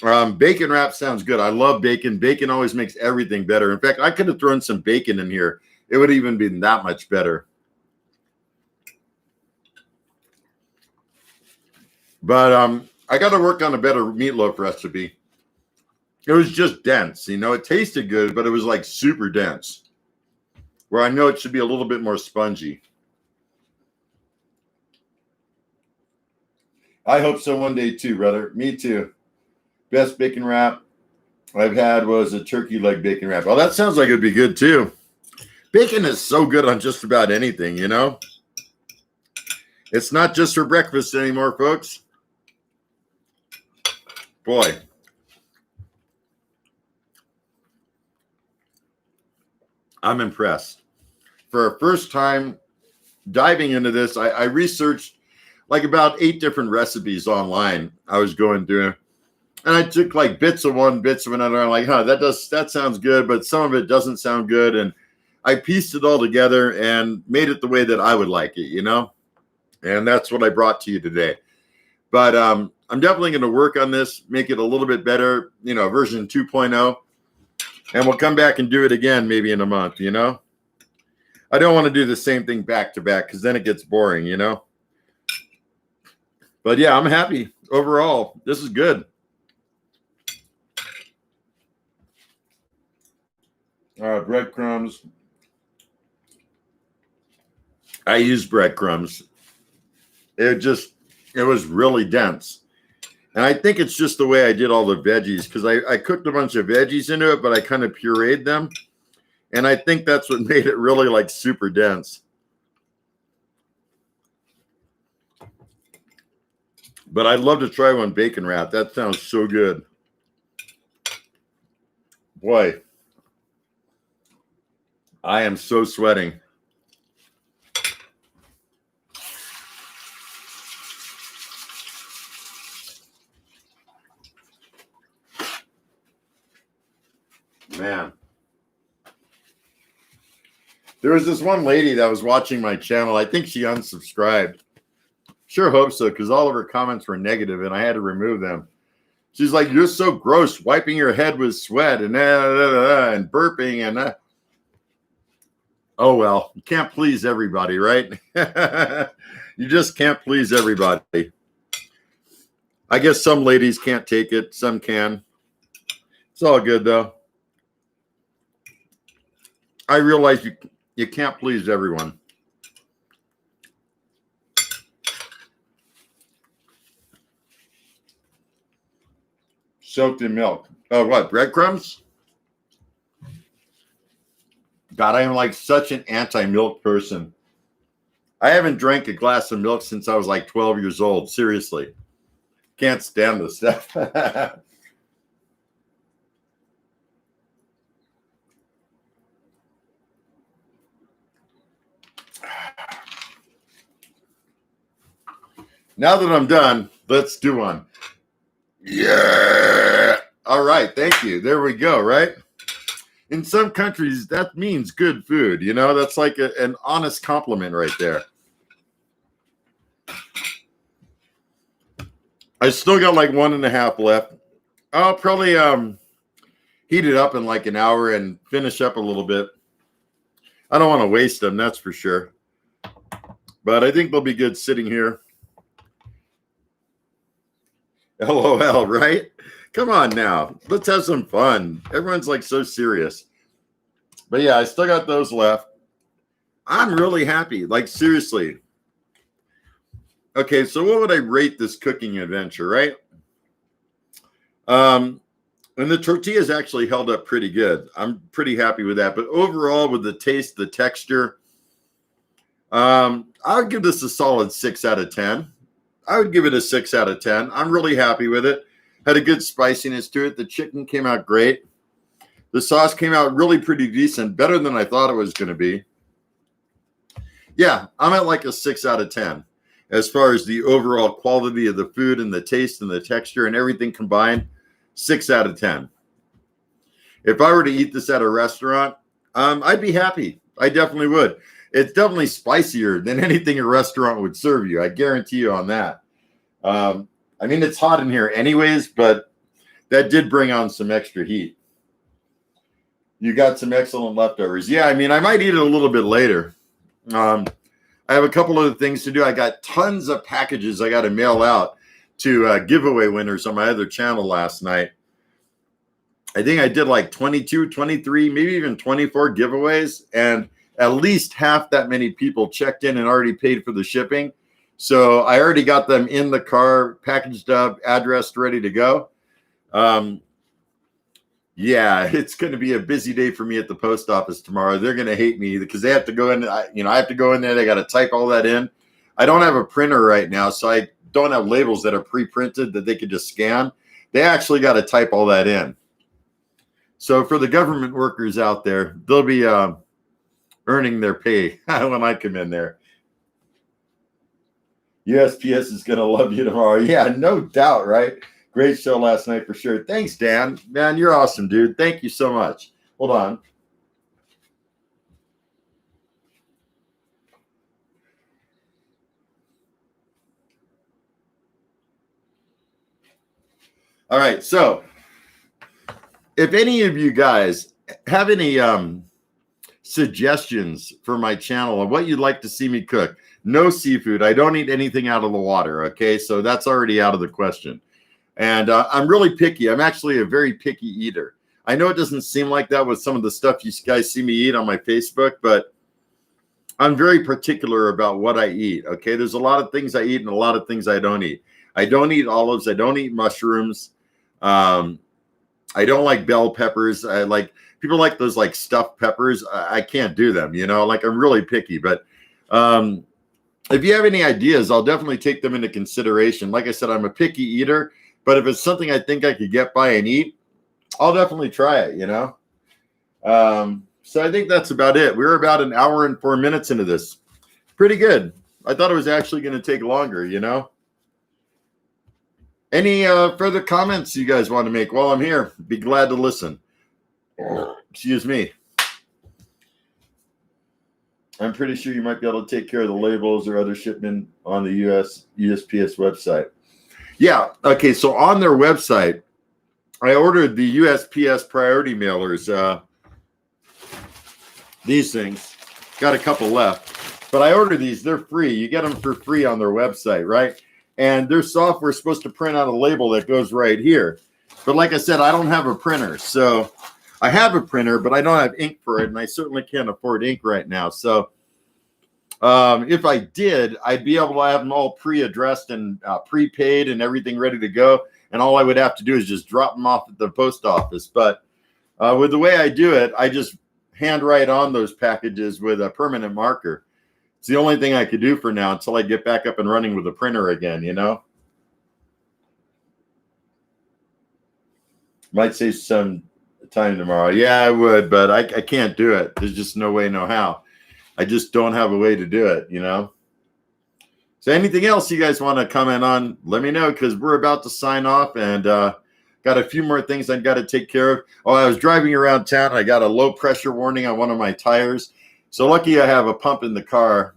Bacon wrap sounds good. I love bacon. Bacon always makes everything better. In fact, I could have thrown some bacon in here. It would even be that much better. But I got to work on a better meatloaf recipe. It was just dense. You know, it tasted good, but it was like super dense. Where I know it should be a little bit more spongy. I hope so one day too, brother. Me too. Best bacon wrap I've had was a turkey leg bacon wrap. Oh, that sounds like it'd be good too. Bacon is so good on just about anything, you know? It's not just for breakfast anymore, folks. Boy. I'm impressed. For a first time diving into this, I researched like about 8 different recipes online. I was going through, and I took like bits of one, bits of another. I'm like, that sounds good, but some of it doesn't sound good. And I pieced it all together and made it the way that I would like it, you know? And that's what I brought to you today. But I'm definitely going to work on this, make it a little bit better, you know, version 2.0. And we'll come back and do it again maybe in a month, you know? I don't want to do the same thing back to back because then it gets boring, you know? But yeah, I'm happy overall. This is good. Breadcrumbs. I use breadcrumbs. It was really dense. And I think it's just the way I did all the veggies because I cooked a bunch of veggies into it, but I kind of pureed them. And I think that's what made it really like super dense. But I'd love to try one bacon wrap. That sounds so good. Boy, I am so sweating. Man. There was this one lady that was watching my channel. I think she unsubscribed. Sure hope so, because all of her comments were negative and I had to remove them. She's like, "You're so gross, wiping your head with sweat and and burping and oh well, you can't please everybody, right? You just can't please everybody. I guess some ladies can't take it, some can. It's all good though. I realize you can't please everyone. Soaked in milk. Oh, what? Breadcrumbs? God, I am like such an anti-milk person. I haven't drank a glass of milk since I was like 12 years old. Seriously. Can't stand this stuff. Now that I'm done, let's do one. Yeah. All right. Thank you. There we go. Right. In some countries, that means good food. You know, that's like an honest compliment right there. I still got like 1.5 left. I'll probably heat it up in like an hour and finish up a little bit. I don't want to waste them, that's for sure. But I think they'll be good sitting here. LOL, right? Come on now. Let's have some fun. Everyone's like so serious. But yeah, I still got those left. I'm really happy. Like seriously. Okay, so what would I rate this cooking adventure, right? And the tortillas actually held up pretty good. I'm pretty happy with that. But overall, with the taste, the texture, I would give this a solid 6 out of 10. I would give it a 6 out of 10. I'm really happy with it. Had a good spiciness to it. The chicken came out great. The sauce came out really pretty decent, better than I thought it was going to be. Yeah, I'm at like a 6 out of 10 as far as the overall quality of the food and the taste and the texture and everything combined. 6 out of 10. If I were to eat this at a restaurant, I'd be happy. I definitely would. It's definitely spicier than anything a restaurant would serve you. I guarantee you on that. I mean, it's hot in here anyways, but that did bring on some extra heat. You got some excellent leftovers. Yeah, I mean, I might eat it a little bit later. I have a couple other things to do. I got tons of packages I got to mail out to giveaway winners on my other channel last night. I think I did like 22, 23, maybe even 24 giveaways, and at least half that many people checked in and already paid for the shipping. So I already got them in the car, packaged up, addressed, ready to go. Yeah, it's going to be a busy day for me at the post office tomorrow. They're going to hate me because they have to go in. I have to go in there. They got to type all that in. I don't have a printer right now, so I don't have labels that are pre-printed that they could just scan. They actually got to type all that in. So for the government workers out there, they'll be earning their pay when I come in there. USPS is going to love you tomorrow. Yeah, no doubt, right? Great show last night for sure. Thanks, Dan. Man, you're awesome, dude. Thank you so much. Hold on. All right, so if any of you guys have any suggestions for my channel of what you'd like to see me cook, no seafood. I don't eat anything out of the water, okay? So that's already out of the question. And I'm really picky. I'm actually a very picky eater. I know it doesn't seem like that with some of the stuff you guys see me eat on my Facebook, but I'm very particular about what I eat, okay? There's a lot of things I eat and a lot of things I don't eat. I don't eat olives. I don't eat mushrooms. I don't like bell peppers. I like people like those like stuffed peppers. I can't do them, you know, like I'm really picky. But if you have any ideas, I'll definitely take them into consideration. Like I said, I'm a picky eater, but if it's something I think I could get by and eat, I'll definitely try it, you know. So I think that's about it. We're about an hour and 4 minutes into this. Pretty good. I thought it was actually going to take longer, you know. Any further comments you guys want to make while I'm here? Be glad to listen. Excuse me. I'm pretty sure you might be able to take care of the labels or other shipment on the USPS website. Yeah. Okay. So on their website, I ordered the USPS priority mailers. These things, got a couple left, but I ordered these. They're free. You get them for free on their website, right? And their software is supposed to print out a label that goes right here. But like I said, I don't have a printer. So I have a printer, but I don't have ink for it. And I certainly can't afford ink right now. So if I did, I'd be able to have them all pre-addressed and prepaid and everything ready to go. And all I would have to do is just drop them off at the post office. But with the way I do it, I just handwrite on those packages with a permanent marker. It's the only thing I could do for now until I get back up and running with the printer again, you know? Might save some time tomorrow. Yeah, I would, but I can't do it. There's just no way, no how. I just don't have a way to do it, you know? So anything else you guys want to comment on, let me know, because we're about to sign off and got a few more things I've got to take care of. Oh, I was driving around town. I got a low pressure warning on one of my tires. So lucky I have a pump in the car,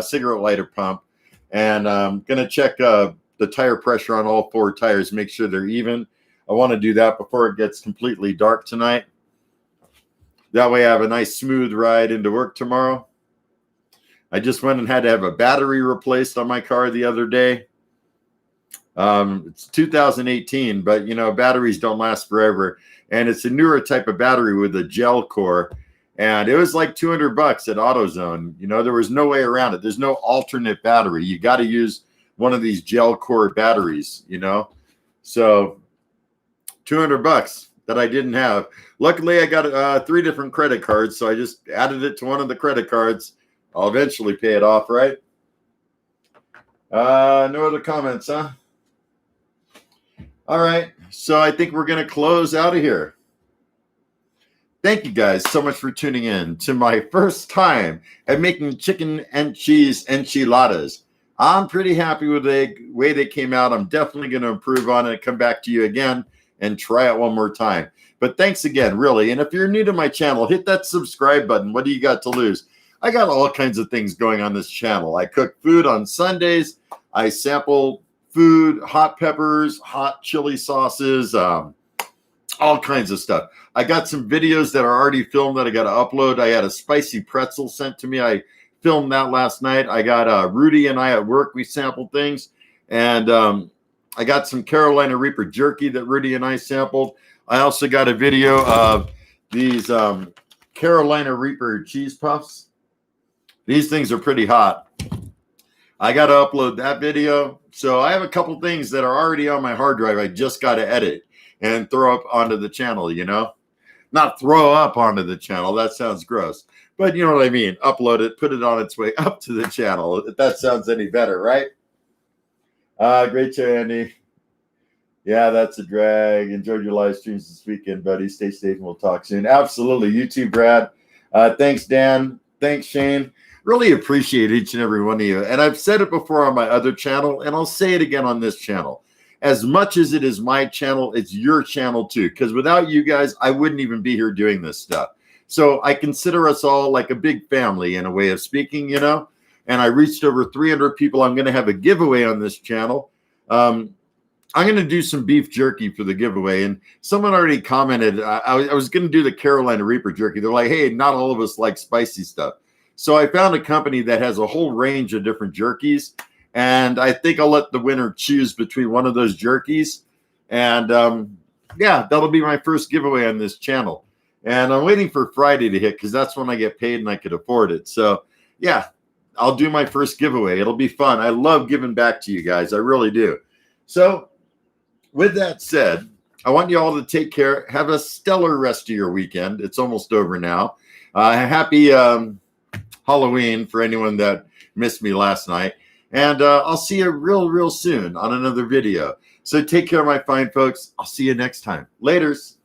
cigarette lighter pump. And I'm going to check the tire pressure on all 4 tires, make sure they're even. I want to do that before it gets completely dark tonight. That way I have a nice smooth ride into work tomorrow. I just went and had to have a battery replaced on my car the other day. It's 2018, but you know, batteries don't last forever. And it's a newer type of battery with a gel core. And it was like $200 at AutoZone. You know, there was no way around it. There's no alternate battery. You got to use one of these gel core batteries, you know? So $200 that I didn't have. Luckily, I got 3 different credit cards. So I just added it to one of the credit cards. I'll eventually pay it off, right? No other comments, huh? All right, so I think we're going to close out of here. Thank you guys so much for tuning in to my first time at making chicken and cheese enchiladas. I'm pretty happy with the way they came out. I'm definitely going to improve on it, come back to you again, and try it one more time. But thanks again, really. And if you're new to my channel, hit that subscribe button. What do you got to lose? I got all kinds of things going on this channel. I cook food on Sundays. I sample food, hot peppers, hot chili sauces, all kinds of stuff. I got some videos that are already filmed that I got to upload. I had a spicy pretzel sent to me. I filmed that last night. I got Rudy and I at work. We sampled things. And I got some Carolina Reaper jerky that Rudy and I sampled. I also got a video of these Carolina Reaper cheese puffs. These things are pretty hot. I got to upload that video. So I have a couple things that are already on my hard drive. I just got to edit and throw up onto the channel, you know? Not throw up onto the channel. That sounds gross. But you know what I mean? Upload it, put it on its way up to the channel. If that sounds any better, right? Great show, Andy. Yeah, that's a drag. Enjoyed your live streams this weekend, buddy. Stay safe and we'll talk soon. Absolutely. You too, Brad. Thanks, Dan. Thanks, Shane. Really appreciate each and every one of you. And I've said it before on my other channel, and I'll say it again on this channel. As much as it is my channel, it's your channel too. Because without you guys, I wouldn't even be here doing this stuff. So I consider us all like a big family in a way of speaking, you know. And I reached over 300 people. I'm going to have a giveaway on this channel. I'm going to do some beef jerky for the giveaway. And someone already commented, I was going to do the Carolina Reaper jerky. They're like, hey, not all of us like spicy stuff. So I found a company that has a whole range of different jerkies. And I think I'll let the winner choose between one of those jerkies. And yeah, that'll be my first giveaway on this channel. And I'm waiting for Friday to hit because that's when I get paid and I could afford it. So yeah, I'll do my first giveaway. It'll be fun. I love giving back to you guys. I really do. So with that said, I want you all to take care. Have a stellar rest of your weekend. It's almost over now. Happy Halloween for anyone that missed me last night. And I'll see you real soon on another video. So take care, my fine folks. I'll see you next time. Laters.